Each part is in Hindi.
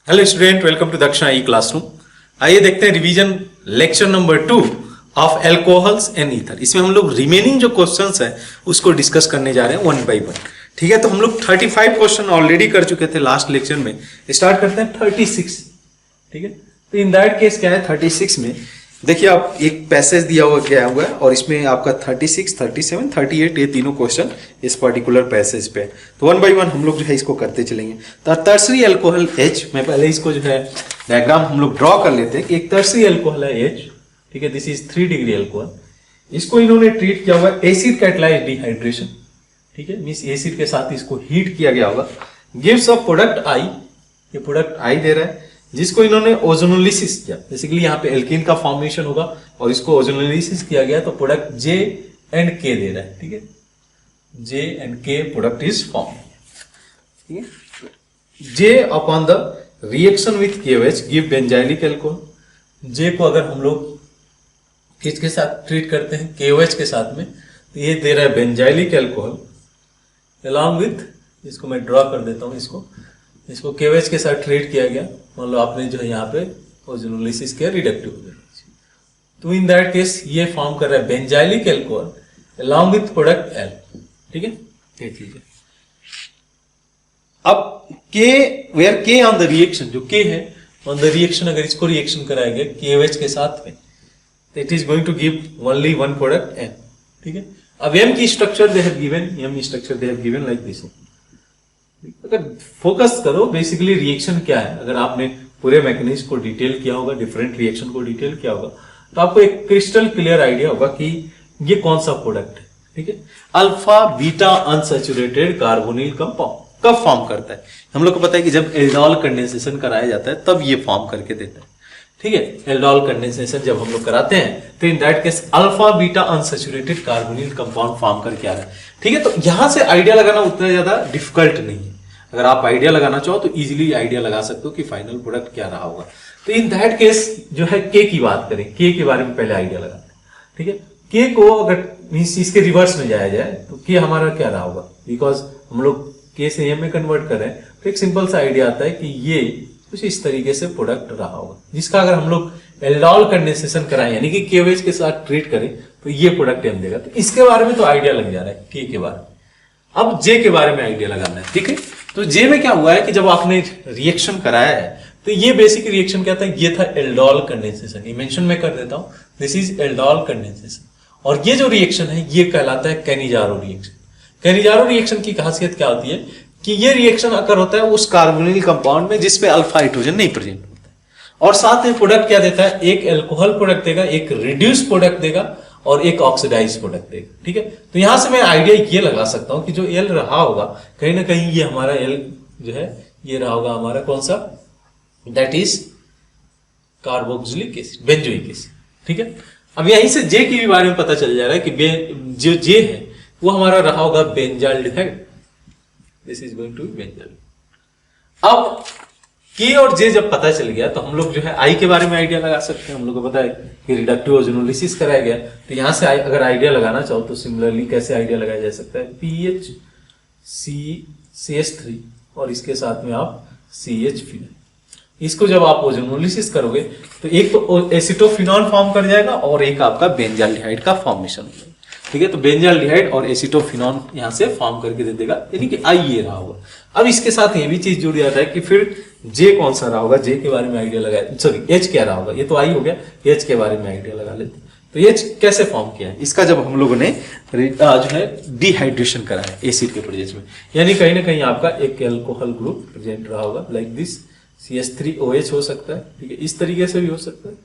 हेलो स्टूडेंट, वेलकम टू दक्षिणा ई क्लासरूम। आइए देखते हैं revision lecture number 2 of alcohols and ether. इसमें हम लोग रिमेनिंग जो क्वेश्चंस है उसको डिस्कस करने जा रहे हैं वन बाय वन। ठीक है, तो हम लोग 35 क्वेश्चन ऑलरेडी कर चुके थे लास्ट लेक्चर में। स्टार्ट करते हैं 36। ठीक है, तो इन दैट केस क्या है 36 में देखिए आप एक पैसेज दिया हुआ गया हुआ है और इसमें आपका 36, 37, 38 ये तीनों क्वेश्चन इस पर्टिकुलर पैसेज पे है। तो वन बाय वन हम लोग जो है इसको करते चलेंगे। तो टर्सरी अल्कोहल H, मैं पहले इसको जो है डायग्राम हम लोग ड्रॉ कर लेते हैं कि एक टर्सरी अल्कोहल है H। ठीक है, दिस इज 3 डिग्री अल्कोहल। इसको इन्होंने ट्रीट किया हुआ एसिड कैटालाइज्ड डिहाइड्रेशन। ठीक है, मींस एसिड के साथ इसको हीट किया गया होगा। गिव्स अ प्रोडक्ट I, ये प्रोडक्ट I दे रहा है जिसको इन्होंने ओजोनोलिसिस किया। बेसिकली यहाँ पे एल्कीन का फॉर्मेशन होगा और इसको ओजोनोलिसिस किया गया तो प्रोडक्ट J एंड K दे रहा है। ठीक है, J and K product is form. ठीक है, J upon the reaction with KOH give benzylic alcohol. J को अगर हम लोग किसके साथ ट्रीट करते हैं, KOH के साथ में, तो ये दे रहा है बेंजाइलिक अल्कोहल अलॉन्ग विथ, इसको मैं ड्रॉ कर देता हूँ, इसको KOH के साथ ट्रीट किया गया। मान लो आपने जो है यहाँ पे ओजोनोलिसिस किया, रिडक्टिव हो गया, तो इन दैट केस ये फॉर्म कर रहा है benzylic alcohol along with product L। ठीक है, ये चीज है। अब K, where K on the reaction, जो K है ऑन द रिएक्शन, अगर इसको रिएक्शन कराया गया KOH के साथ में, तो it is going to give only one product M। ठीक है, अब M की structure they have given, M structure they have given like this. अगर फोकस करो बेसिकली रिएक्शन क्या है, अगर आपने पूरे मैकेनिज्म को डिटेल किया होगा, डिफरेंट रिएक्शन को डिटेल किया होगा, तो आपको एक क्रिस्टल क्लियर आइडिया होगा कि ये कौन सा प्रोडक्ट है। ठीक है, alpha beta unsaturated carbonyl compound कब फॉर्म करता है, हम लोग को पता है कि जब एल्डोल कंडेंसेशन कराया जाता है तब ये फॉर्म करके देता है। ठीक है, एल्डोल कंडेंसेशन जब हम लोग कराते हैं तो in that case alpha beta unsaturated carbonyl compound form करके आ रहा है। ठीक है, तो यहां से आइडिया लगाना उतना ज्यादा डिफिकल्ट नहीं है। अगर आप आइडिया लगाना चाहो तो इजीली आइडिया लगा सकते हो कि फाइनल प्रोडक्ट क्या रहा होगा। तो इन दैट केस जो है K की बात करें, K के बारे में पहले आइडिया लगाते हैं। ठीक है, K को अगर मींस इसके रिवर्स में जाया जाए तो K हमारा क्या रहा होगा, बिकॉज हम लोग K से M में कन्वर्ट कर रहे हैं, तो एक सिंपल सा आइडिया आता है कि ये कुछ इस तरीके से प्रोडक्ट रहा होगा, जिसका अगर हम लोग एल्डोल कंडेंसेशन कराएं यानी कि KOH के साथ ट्रीट करें तो ये प्रोडक्ट M देगा। तो इसके बारे में तो आइडिया लग जा रहा है K के बारे में। अब J के बारे में आइडिया लगाना है। ठीक है, तो J में क्या हुआ है कि जब आपने रिएक्शन कराया है तो ये बेसिक रिएक्शन क्या था, ये था एल्डोल कंडेंसेशन। ये मेंशन मैं कर देता हूं, दिस इज एल्डोल कंडेंसेशन। और ये जो रिएक्शन है ये कहलाता है कैनिजारो रिएक्शन। कैनिजारो रिएक्शन की खासियत क्या होती है कि ये रिएक्शन अकर होता है उस कार्बोनिल कंपाउंड में जिसपे अल्फा हाइड्रोजन नहीं प्रेजेंट होता है, और साथ में प्रोडक्ट क्या देता है, एक एल्कोहल प्रोडक्ट देगा, एक रिड्यूस प्रोडक्ट देगा और एक ऑक्सीडाइज प्रोडक्ट देगा। ठीक है, तो यहां से मैं आइडिया ये लगा सकता हूं कि जो L रहा होगा कहीं ना कहीं ये हमारा L जो है ये रहा होगा हमारा कौन सा, that is carboxylic acid, benzoic acid. ठीक है, अब यहीं से J के भी बारे में पता चल जा रहा है कि जो J है वो हमारा रहा होगा benzaldehyde. This is going to be benzaldehyde. अब K और J जब पता चल गया तो हम लोग जो है I के बारे में आइडिया लगा सकते हैं। हम लोग को पता है कि रिडक्टिव ओजोनोलिसिस कराया गया, तो यहां से अगर आइडिया लगाना चाहो तो सिमिलरली कैसे आइडिया लगाया जा सकता है, PHCH3 और इसके साथ में आप CH फिनॉल। इसको जब आप ओजोनोलिसिस करोगे तो एक तो एसिटोफिनॉल फॉर्म कर जाएगा और एक आपका बेंजाल्डिहाइड का फॉर्मेशन हो जाएगा। ठीक है, तो बेंजाल्डिहाइड और एसिटोफिनॉल यहां से फॉर्म करके दे देगा, यानी कि I ये रहा होगा। अब इसके साथ ये भी चीज जुड़ जाता है कि फिर J कौन सा रहा होगा, J के बारे में आइडिया लगाया, सॉरी H क्या रहा होगा, ये तो I हो गया, H के बारे में आइडिया लगा लेते हैं। तो H कैसे फॉर्म किया है, इसका जब हम लोगों ने जो है डिहाइड्रेशन करा है एसिड के प्रेजेंस में, यानी कहीं ना कहीं आपका एक एल्कोहल ग्रुप प्रेजेंट रहा होगा लाइक दिस, CH3OH हो सकता है। ठीक है, इस तरीके से भी हो सकता है।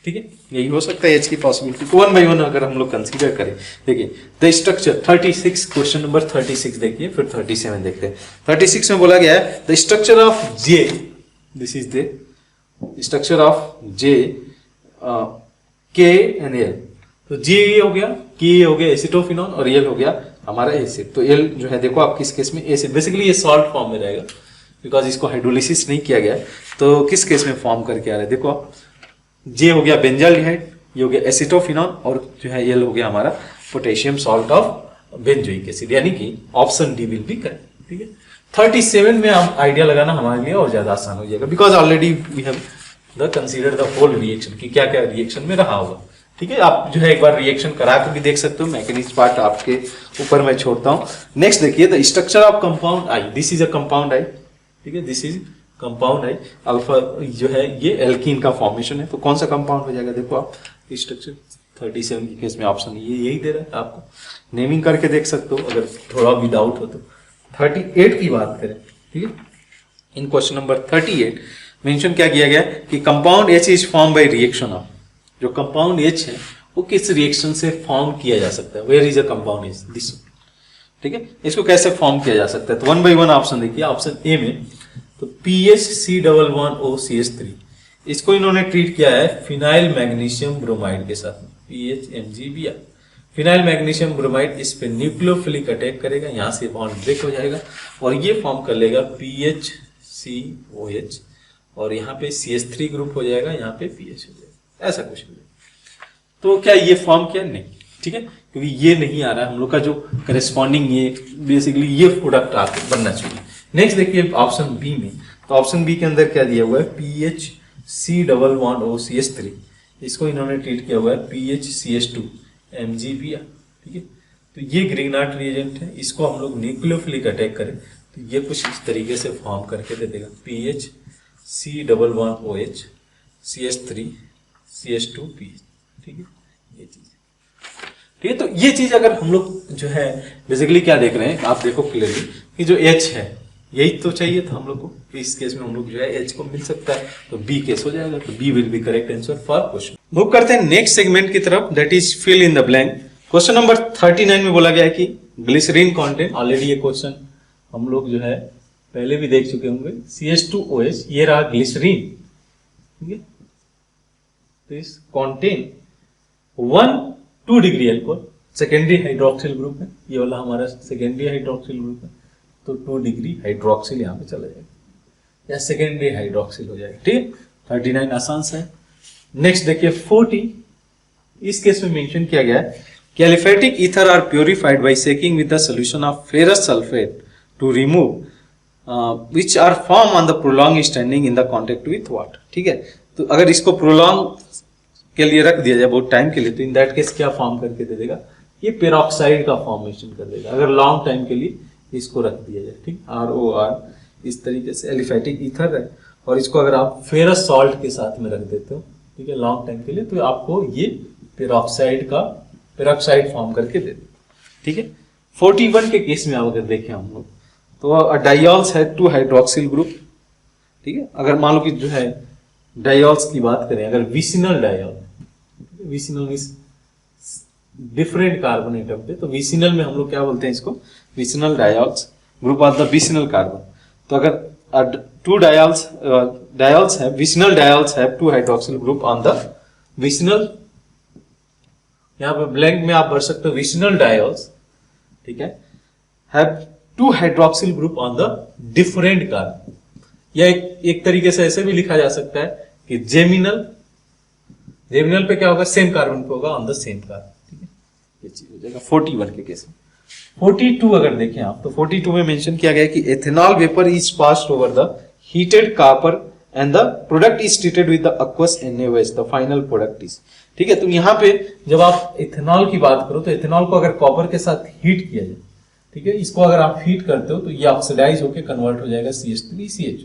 ठीक है, यही हो सकता है H की पॉसिबिलिटी को वन बाय वन अगर हम लोग कंसीडर करें। देखिए द स्ट्रक्चर 36, क्वेश्चन नंबर 36 देखिए, फिर 37 देखते हैं। 36 में बोला गया है the structure of J, this is the structure of J, K and L। तो J ये हो गया, K हो गया एसिटोफिनॉल और L हो गया हमारा एसिड। तो L जो है देखो आप किस केस में एसिड, बेसिकली ये सॉल्ट फॉर्म में रहेगा बिकॉज इसको हाइड्रोलिसिस नहीं किया गया। तो किस केस में फॉर्म करके आ रहा है, देखो आप J हो गया बेंजाल्डिहाइड, ये हो गया एसिटोफिनॉल और जो है L हो गया हमारा potassium salt of benzoic acid, यानी कि option D will be correct. ठीक है, 37 में हम आइडिया लगाना हमारे लिए और ज्यादा आसान हो जाएगा, because already we have the consider the whole reaction कि क्या क्या रिएक्शन में रहा होगा। ठीक है, आप जो है एक बार रिएक्शन करा के भी देख सकते हो, मैकेनिक्स पार्ट आपके ऊपर मैं छोड़ता हूँ। नेक्स्ट देखिए, the structure of compound I, this is a compound I. ठीक है, this is compound I, alpha जो है ये एल्कीन का फॉर्मेशन है, तो कौन सा कंपाउंड हो जाएगा, देखो आप स्ट्रक्चर 37 के केस में ऑप्शन ये यही दे रहा है आपको, नेमिंग करके देख सकते हो अगर थोड़ा भी डाउट हो तो। 38 की बात करें, ठीक है, इन क्वेश्चन नंबर 38 मेंशन क्या किया गया कि compound H is form by reaction of, जो कंपाउंड H है वो किस रिएक्शन से फॉर्म किया जा सकता है, where is a compound H, this. ठीक है, इसको कैसे फॉर्म किया जा सकता है, तो 1 by 1 ऑप्शन देखिए। ऑप्शन ए में तो PHC11OCH3, इसको इन्होंने ट्रीट किया है फिनाइल मैग्नीशियम ब्रोमाइड के साथ, PHMgBr। फिनाइल मैग्नीशियम ब्रोमाइड इस पे न्यूक्लियोफिलिक अटैक करेगा, यहाँ से बॉन्ड ब्रेक हो जाएगा और ये फॉर्म कर लेगा PHCOH, और यहाँ पे CH3 ग्रुप हो जाएगा, यहाँ पे PH हो जाएगा, ऐसा कुछ हो जाएगा। तो क्या ये फॉर्म किया, नहीं। ठीक है, क्योंकि ये नहीं आ रहा है हम लोग का जो करेस्पॉन्डिंग, ये बेसिकली ये प्रोडक्ट आपको बनना चाहिए। नेक्स्ट देखिए ऑप्शन बी में, तो ऑप्शन बी के अंदर क्या दिया हुआ है, PHC11OCH3, इसको इन्होंने ट्रीट किया हुआ है PHCH2MgBr। ठीक है, तो ये ग्रिग्नार्ड रिएजेंट है, इसको हम लोग न्यूक्लियोफिलिक अटैक करें तो ये कुछ इस तरीके से फॉर्म करके दे देगा, PHC11OH CH3 CH2PH। ठीक है, ये चीज, ठीक है, तो ये चीज अगर हम लोग जो है बेसिकली क्या देख रहे हैं, आप देखो क्लियरली कि जो H है यही तो चाहिए था हम लोग को, इस केस में हम लोग जो है H को मिल सकता है, तो B केस हो जाएगा, तो B will be correct answer for question. Move करते हैं नेक्स्ट सेगमेंट की तरफ, that is fill in the blank. Question number 39 में बोला गया है कि ग्लिसरीन कंटेंट, ऑलरेडी ये क्वेश्चन हम लोग जो है पहले भी देख चुके होंगे, CH2OH, ये रहा ग्लिसरीन। ठीक है, तो इस contain 1-2 degree alcohol, secondary hydroxyl group है, ये वाला हमारा सेकेंडरी हाइड्रोक्सिल ग्रुप है, तो 2 डिग्री हाइड्रोक्सिल यहाँ पे चला जाएगा या सेकेंडरी हाइड्रोक्सिल हो जाएगा। ठीक है, 39 आसान सा है। नेक्स्ट देखिए 40, इस केस में मेंशन किया गया है कि aliphatic ether are purified by shaking with the solution of ferrous sulphate to remove which are form on the prolong standing in the contact with water. ठीक है, तो अगर इसको प्रोलॉन्ग के लिए रख दिया जाए बहुत टाइम के लिए, तो इन दैट केस क्या फॉर्म करके दे देगा, ये पेरोक्साइड का फॉर्मेशन कर देगा अगर लॉन्ग टाइम के लिए इसको रख दिया जाए। ठीक, ROR इस तरीके से एलिफेटिक ईथर है, और इसको अगर आप फेरस सॉल्ट के साथ में रख देते हो, ठीक है, लॉन्ग टाइम के लिए, तो आपको ये पेरोक्साइड फॉर्म करके दे देगा। ठीक है, 41 के केस में अगर देखें हम लोग, तो डाइऑल्स है 2 हाइड्रोक्सिल ग्रुप। ठीक है, अगर मान लो कि जो है डाइऑल्स की बात करें, अगर vicinal diol, vicinal means different carbon atom पे, तो विसिनल में हम लोग क्या बोलते हैं इसको, vicinal diols group of the vicinal carbon. तो अगर 2 डाइऑल्स है, विसिनल डाइऑल्स है 2 hydroxyl group on the vicinal, यहाँ पे ब्लैंक में आप भर सकते हो विसिनल डाइऑल्स, ठीक है, have 2 hydroxyl group on the different carbon, या एक तरीके से ऐसे भी लिखा जा सकता है कि जेमिनल पे क्या होगा, सेम कार्बन पे होगा ऑन द सेम कार्बन। ठीक है, ये चीज हो जाएगा 41 के केस में। 42 अगर देखें आप, तो 42 में मेंशन किया गया है कि ethanol vapour is passed over the heated copper and the product is treated with the aqueous NaOH, the final product is. ठीक है, तो यहाँ पे जब आप इथेनॉल की बात करो, तो इथेनॉल को अगर कॉपर के साथ हीट किया जाए, ठीक है, इसको अगर आप हीट करते हो तो ये ऑक्सीडाइज होकर कन्वर्ट हो जाएगा CH3CH।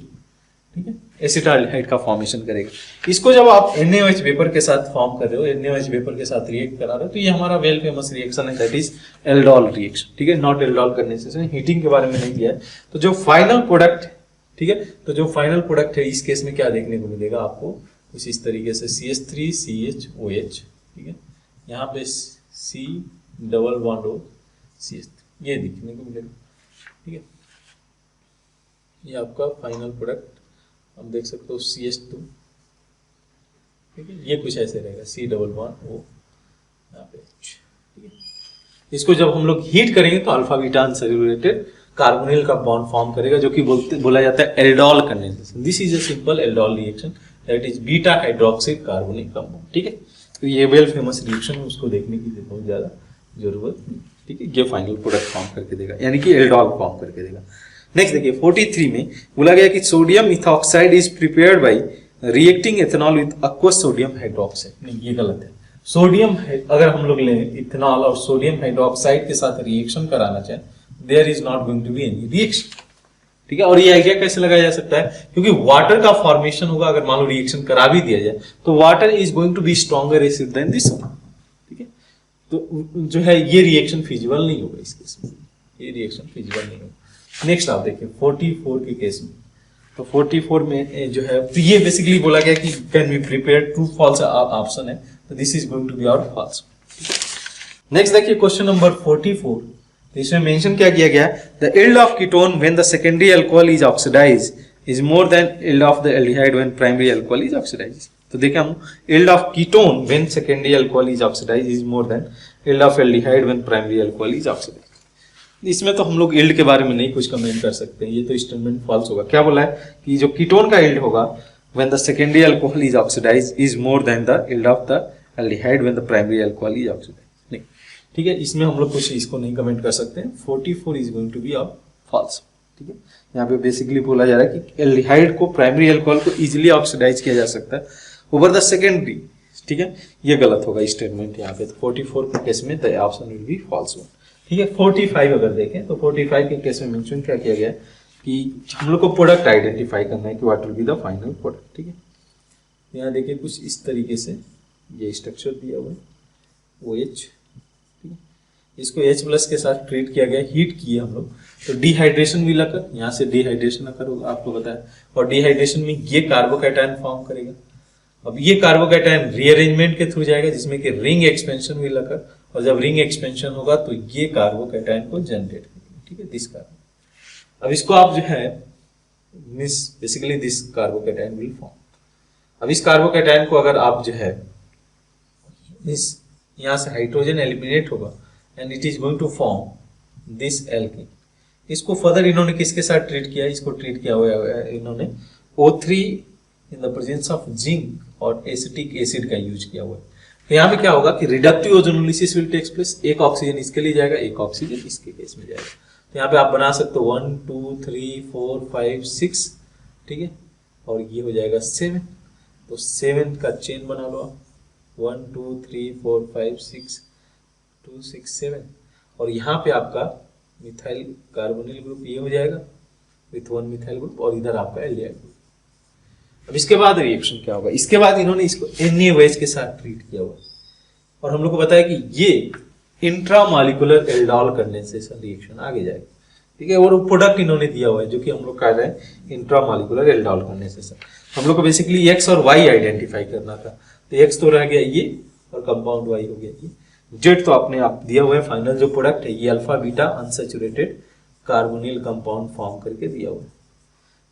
ठीक है, एसिटाल्डिहाइड का फॉर्मेशन करेगा। इसको जब आप NaOH वेपर के साथ फॉर्म कर रहे हो, NaOH वेपर के साथ रिएक्ट करा रहे हो, तो ये हमारा वेल फेमस रिएक्शन है, दैट इज एल्डोल रिएक्शन। ठीक है, नॉट एल्डोल करने से हीटिंग के बारे में नहीं दिया है। तो जो फाइनल प्रोडक्ट, ठीक है, तो जो फाइनल प्रोडक्ट है इस केस में क्या देखने को मिलेगा आपको, कुछ इस तरीके से CH3CHOH। ठीक है, यहाँ पे C⋯O CH3, ये दिखने को मिलेगा। ठीक है, ये आपका फाइनल प्रोडक्ट हम देख सकते हो CH2। ठीक है, ये कुछ ऐसे रहेगा C⋯O यहाँ पे। ठीक है, इसको जब हम लोग हीट करेंगे तो अल्फा बीटा अनसैचुरेटेड कार्बोनिल का बॉन्ड फॉर्म करेगा, जो कि बोला जाता है aldol condensation. This is a simple aldol reaction, that is beta hydroxy carbonic compound. ठीक है, तो ये वेल फेमस रिएक्शन है, उसको देखने की बहुत ज्यादा जरूरत नहीं। ठीक है, ये फाइनल प्रोडक्ट फॉर्म करके देगा, यानी कि एल्डोल फॉर्म करके देगा। नेक्स्ट देखिए 43 में बोला गया कि sodium ethoxide is prepared by reacting ethanol with aqueous sodium hydroxide. नहीं, ये गलत है। सोडियम अगर हम लोग लें इथेनॉल और सोडियम हाइड्रोक्साइड के साथ रिएक्शन कराना चाहें, there is not going to be any reaction. ठीक है, और ये आइडिया कैसे लगाया जा सकता है, क्योंकि वाटर का फॉर्मेशन होगा, अगर मान लो रिएक्शन करा भी दिया जाए तो water is going to be stronger acid than this one. ठीक है, तो जो है ये रिएक्शन फिजिबल नहीं होगा इस केस में, ये रिएक्शन फिजिबल नहीं होगा। नेक्स्ट आप देखिए 44 के केस में, तो 44 में जो है तो ये बेसिकली बोला गया कि can be prepare, true false option है, तो this is going to be our false. Next देखिए क्वेश्चन नंबर 44, तो इसमें मेंशन क्या किया गया, the yield of ketone when the secondary alcohol is oxidised is more than yield of the aldehyde when primary alcohol is oxidised. तो देखिए हम yield of ketone when secondary alcohol is oxidised is more than yield of aldehyde when primary alcohol is oxidised. इसमें तो हम लोग यील्ड के बारे में नहीं कुछ कमेंट कर सकते, ये तो स्टेटमेंट फॉल्स होगा। क्या बोला है कि जो कीटोन का यील्ड होगा when the secondary alcohol is oxidised is more than the yield of the aldehyde when the primary alcohol is oxidised. नहीं, ठीक है, इसमें हम लोग कुछ इसको नहीं कमेंट कर सकते हैं। 44 is going to be of false. ठीक है, यहाँ पे बेसिकली बोला जा रहा है कि एल्डिहाइड को, प्राइमरी अल्कोहल को इजीली ऑक्सीडाइज किया जा सकता है ओवर द सेकेंडरी। ठीक है, ये गलत होगा स्टेटमेंट यहाँ पे, तो 44 के केस में the option will be false one. ठीक है, 45 अगर देखें तो 45 के केस में मेंशन क्या किया गया कि हम लोग को प्रोडक्ट आइडेंटिफाई करना है कि what will be the final product. ठीक है, यहाँ देखिए कुछ इस तरीके से ये स्ट्रक्चर दिया हुआ है OH। ठीक है, इसको H+ के साथ ट्रीट किया गया, हीट किए हम लोग, तो डिहाइड्रेशन भी लगा, यहाँ से डिहाइड्रेशन अकर होगा, आपको बताया, और डिहाइड्रेशन में ये कार्बोकैटायन फॉर्म करेगा। अब ये कार्बोकैटायन रीअरेंजमेंट के थ्रू जाएगा जिसमें कि रिंग एक्सपेंशन भी लगा, और जब रिंग एक्सपेंशन होगा तो ये कार्बोकैटायन को जनरेट करेगा। ठीक है, दिस कार्बन, अब इसको आप जो है miss basically this carbocation will form. अब इस कार्बोकैटायन को अगर आप जो है इस यहाँ से हाइड्रोजन एलिमिनेट होगा and it is going to form this alkene. इसको फर्दर इन्होंने किसके साथ ट्रीट किया, इसको ट्रीट किया हुआ है इन्होंने O3 in the presence of zinc और एसिटिक एसिड का यूज किया हुआ है। तो यहाँ पे क्या होगा कि reductive ozonolysis will takes place, एक ऑक्सीजन इसके लिए जाएगा, एक ऑक्सीजन इसके केस में जाएगा। तो यहाँ पे आप बना सकते हो 1 2 3 4 5 6। ठीक है, और ये हो जाएगा 7, तो 7 का चेन बना लो आप, 1 2 3 4 5 6 2 6 7, और यहाँ पे आपका मिथाइल कार्बोनिल ग्रुप ये हो जाएगा विथ 1 मिथाइल ग्रुप, और इधर आपका एल्डिहाइड ग्रुप। अब इसके बाद रिएक्शन क्या होगा, इसके बाद इन्होंने इसको NaOH के साथ ट्रीट किया हुआ, और हम लोग को बताया कि ये इंट्रामॉलिक्यूलर एल्डोल कंडेंसेशन रिएक्शन आगे जाएगा। ठीक है, और प्रोडक्ट इन्होंने दिया हुआ है जो कि हम लोग कर रहे हैं इंट्रामॉलिक्यूलर एल्डोल कंडेंसेशन। हम लोग को बेसिकली X और Y आइडेंटिफाई करना था, तो X तो रह गया ये और कंपाउंड Y हो गया ये, Z तो अपने आप दिया हुआ है, फाइनल जो प्रोडक्ट है ये alpha beta unsaturated carbonyl compound form करके दिया हुआ है,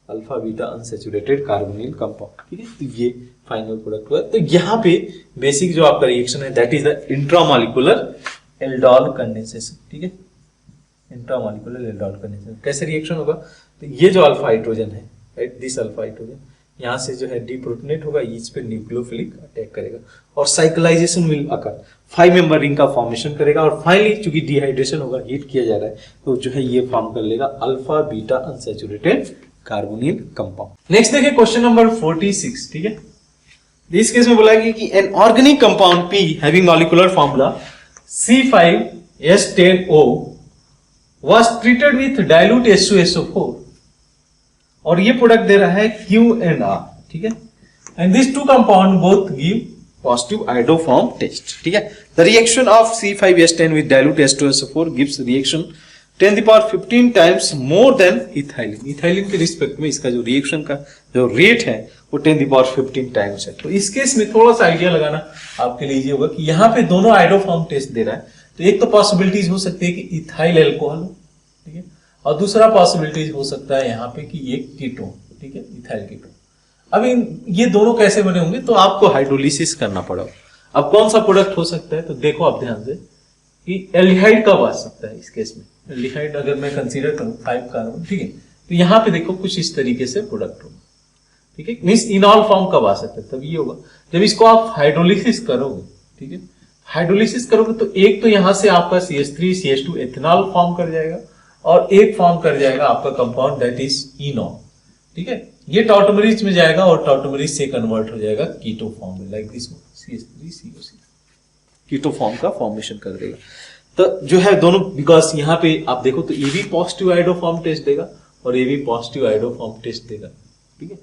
alpha beta unsaturated carbonyl compound. ठीक है, तो ये फाइनल प्रोडक्ट हुआ। तो यहाँ पे बेसिक जो आपका रिएक्शन है that is the intramolecular aldol condensation. ठीक है, इंट्रामॉलिक्यूलर एल्डोल कंडेंसेशन कैसे रिएक्शन होगा, तो ये जो अल्फा हाइड्रोजन है, राइट, दिस अल्फा हाइड्रोजन यहाँ से जो है डीप्रोटोनेट होगा, इस पे न्यूक्लियोफिलिक अटैक करेगा और cyclisation will occur, 5 member ring का फॉर्मेशन करेगा, और फाइनली चूंकि डिहाइड्रेशन होगा, हीट किया जा रहा है, तो जो है ये फॉर्म कर लेगा alpha beta unsaturated carbonyl compound. Next देखिए क्वेश्चन नंबर 46। ठीक है, इस केस में बोला गया कि N organic compound P having molecular formula C5H10O was treated with dilute H2SO4, और ये प्रोडक्ट दे रहा है Q and R। ठीक है, and this two compound both give positive iodoform test. ठीक है, the reaction of C5H10 with dilute H2SO4 gives reaction 10⁻15 times more than ethylene. Ethylene के रिस्पेक्ट में इसका जो रिएक्शन का जो रेट है वो 10⁻15 टाइम्स है। तो इस केस में थोड़ा सा आइडिया लगाना आपके लिए ये होगा कि यहाँ पे दोनों आइडोफॉर्म टेस्ट दे रहा है, तो एक तो पॉसिबिलिटीज हो सकती है कि इथाइल एल्कोहल हो, ठीक है, और दूसरा पॉसिबिलिटीज हो सकता है यहाँ पे कि ये कीटोन, ठीक है, इथाइल कीटोन। अब ये दोनों कैसे बने होंगे, तो आपको हाइड्रोलिसिस करना पड़ा। अब कौन सा प्रोडक्ट हो सकता है, तो देखो आप ध्यान से कि एल्डिहाइड कब आ सकता है। इस केस में एल्डिहाइड अगर मैं कंसीडर करूं 5 कार्बन, ठीक है, तो यहाँ पे देखो कुछ इस तरीके से प्रोडक्ट होगा, ठीक है, मींस इनॉल फॉर्म कब आ सकता है, तब ये होगा जब इसको आप हाइड्रोलिसिस करोगे। ठीक है, हाइड्रोलिसिस करोगे तो एक तो यहाँ से आपका CH3 CH2 एथेनॉल फॉर्म कर जाएगा, और एक फॉर्म कर जाएगा आपका कंपाउंड दैट इज इनॉन, ठीक है। ये टॉटोमरीज में जाएगा और टॉटोमरीज से कन्वर्ट हो जाएगा कीटो फॉर्म में, like this CH3COC, keto form का फॉर्मेशन कर देगा। तो जो है दोनों, बिकॉज यहाँ पे आप देखो तो ये भी पॉजिटिव आइडो फॉर्म टेस्ट देगा और ये भी पॉजिटिव आइडो फॉर्म टेस्ट देगा, ठीक है।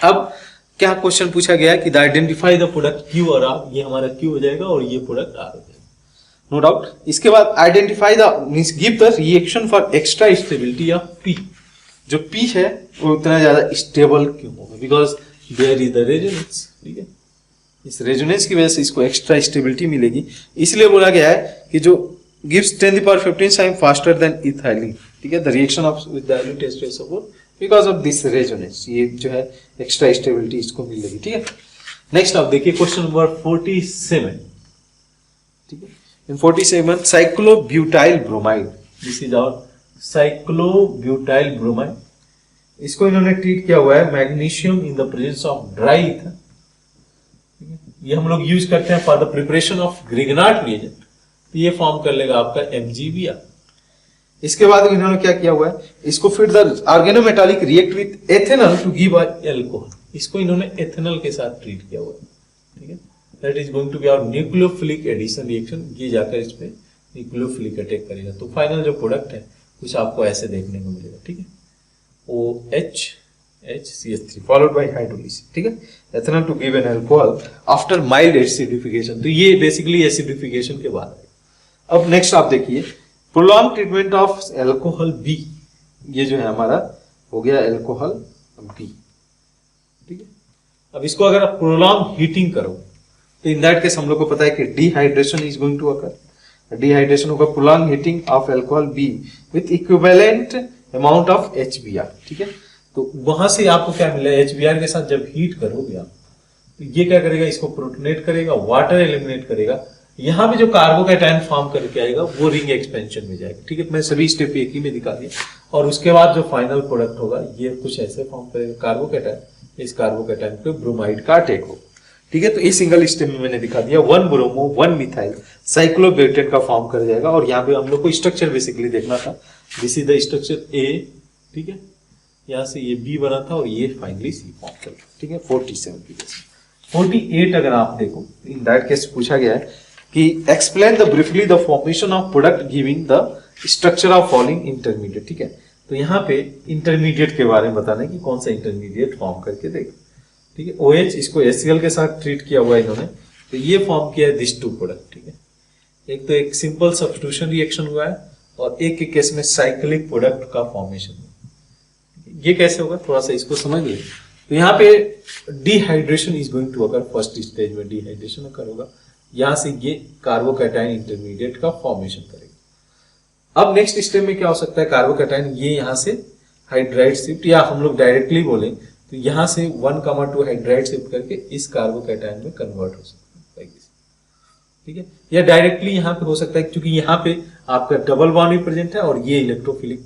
अब क्या क्वेश्चन पूछा गया कि the identify the product Q और R, ये हमारा Q हो जाएगा और ये प्रोडक्ट R हो जाएगा, नो डाउट। इसके बाद identify the means give the reaction for extra stability of P, जो P है वो उतना ज्यादा स्टेबल क्यों होगा, because there is the resonance, ठीक है। इस रेजोनेंस की वजह से इसको एक्स्ट्रा स्टेबिलिटी मिलेगी, इसलिए बोला गया है कि जो gives 10⁻15 time faster than ethylene, ठीक है, the reaction of with dilute H2SO4 because of this resonance, ये जो है एक्स्ट्रा स्टेबिलिटी इसको मिलेगी, ठीक है। नेक्स्ट आप देखिए क्वेश्चन नंबर 47, ठीक है। In 47 cyclobutyl bromide, this is our cyclobutyl bromide, इसको इन्होंने ट्रीट किया हुआ है magnesium in the presence of dry ether, ये हम लोग यूज करते हैं for the preparation of Grignard reagent, तो ये फॉर्म कर लेगा आपका MgBr। इसके बाद इन्होंने क्या किया हुआ है, इसको फिर the organometallic react with ethanol to give alcohol, इसको इन्होंने एथेनॉल के साथ ट्रीट किया हुआ है, ठीक है। That is going to be our nucleophilic addition reaction, ये जाकर इस पे न्यूक्लियोफिलिक अटैक करेगा, तो फाइनल जो प्रोडक्ट है कुछ आपको ऐसे देखने को मिलेगा, ठीक है। OH CH3 followed by hydrolysis, ठीक है, ethanol to give an alcohol after mild acidification, तो ये बेसिकली एसिडिफिकेशन के बाद है। अब नेक्स्ट आप देखिए prolong treatment of alcohol B, ये जो है हमारा हो गया अल्कोहल B, ठीक है। अब इसको अगर आप प्रोलॉन्ग हीटिंग करो तो इन दैट केस हम लोग को पता है कि dehydration is going to occur, dehydration होगा prolong heating of alcohol B with equivalent amount of HBr, ठीक है। तो वहां से आपको क्या मिला, HBr के साथ जब हीट करोगे आप तो ये क्या करेगा, इसको प्रोटोनेट करेगा, वाटर एलिमिनेट करेगा, यहाँ पे जो कार्बोकैटायन फॉर्म करके आएगा वो रिंग एक्सपेंशन में जाएगा, ठीक है। मैं सभी स्टेप एक ही में दिखा दिया, और उसके बाद जो फाइनल प्रोडक्ट होगा ये कुछ ऐसे फॉर्म करेगा कार्बोकैटायन, इस कार्बोकैटायन पे ब्रोमाइड का अटैक होगा, ठीक है। तो इस सिंगल स्टेप में मैंने दिखा दिया 1 ब्रोमो 1 मिथाइल साइक्लोब्यूटेट का फॉर्म कर जाएगा, और यहाँ पे हम लोग को स्ट्रक्चर बेसिकली देखना था, this is the structure A, ठीक है, यहाँ से ये B बना था और ये फाइनली C फॉर्म कर, ठीक है। 47 की जैसे 48 अगर आप देखो इन दैट केस पूछा गया है कि explain the briefly the formation of product giving the structure of following intermediate, ठीक है। तो यहाँ पे इंटरमीडिएट के बारे में बताना है कि कौन सा इंटरमीडिएट फॉर्म करके देगा, ठीक है। OH इसको HCl के साथ ट्रीट किया हुआ है इन्होंने, तो ये फॉर्म किया है दिस टू प्रोडक्ट, ठीक है। एक तो एक सिंपल सब्स्टिट्यूशन रिएक्शन हुआ है और एक के केस में साइक्लिक प्रोडक्ट का फॉर्मेशन हुआ। ये कैसे होगा थोड़ा सा इसको समझ लीजिए। तो यहाँ पे dehydration is going to occur, first stage में डिहाइड्रेशन अकर होगा, यहां से ये कार्बोकैटायन इंटरमीडिएट का फॉर्मेशन करेगा। अब नेक्स्ट स्टेप में क्या हो सकता है, कार्बोकैटायन ये यहां से हाइड्राइड शिफ्ट, या हम लोग डायरेक्टली बोले तो यहां से 1,2 हाइड्राइड शिफ्ट करके इस कार्बोकैटायन में कन्वर्ट हो सकता है, लाइक दिस, ठीक है। या डायरेक्टली यहाँ पे हो सकता है क्योंकि यहाँ पे आपका डबल बॉन्ड भी प्रेजेंट है और ये इलेक्ट्रोफिलिक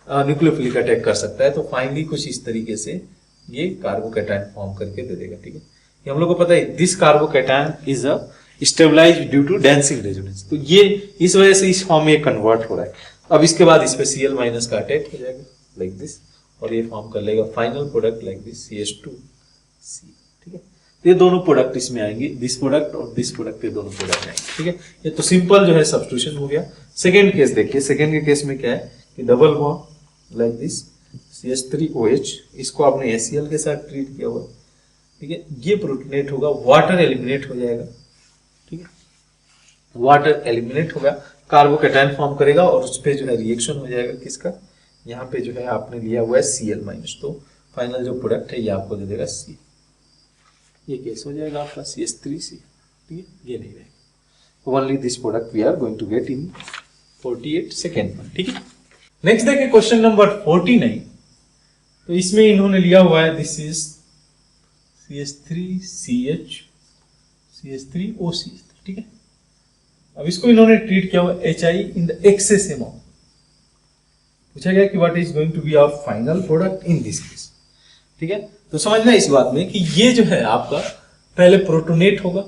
न्यूक्लियोफिलिक अटैक कर सकता है, तो फाइनली कुछ इस तरीके से ये कार्बोकैटायन फॉर्म करके दे देगा, ठीक है। ये हम लोग को पता है this carbocation is a stabilised due to dancing resonance, तो ये इस वजह से इस फॉर्म में कन्वर्ट हो रहा है। अब इसके बाद इस पे Cl माइनस का अटैक हो जाएगा लाइक दिस, और ये फॉर्म कर लेगा final product like this CH2C, ठीक है। ये दोनों प्रोडक्ट इसमें आएंगे, दिस प्रोडक्ट और दिस प्रोडक्ट के दोनों प्रोडक्ट आएंगे, ठीक है। ये तो सिंपल जो है सब्स्टिट्यूशन हो गया। सेकेंड केस देखिए, सेकेंड के केस में क्या है कि double bond like this CH3OH, इसको आपने HCl के साथ ट्रीट किया हुआ, ठीक है। ये प्रोटोनेट होगा, वाटर एलिमिनेट हो जाएगा, ठीक है। वाटर एलिमिनेट होगा, कार्बोकैटायन फॉर्म करेगा और उस पे जो है रिएक्शन हो जाएगा किसका, यहाँ पे जो है आपने लिया हुआ है Cl माइनस, तो फाइनल जो प्रोडक्ट है ये आपको दे देगा C। ये केस हो जाएगा आपका CH3C, ठीक है। ये नहीं रहेगा, only this product we are going to get in 48 second में, ठीक है। नेक्स्ट देखिए क्वेश्चन नंबर 49, तो इसमें इन्होंने लिया हुआ है दिस इज CH3CH CH3OC, ठीक है। अब इसको इन्होंने ट्रीट किया हुआ HI in the excess amount, पूछा गया कि what is going to be our final product in this case, ठीक है। तो समझना इस बात में कि ये जो है आपका पहले प्रोटोनेट होगा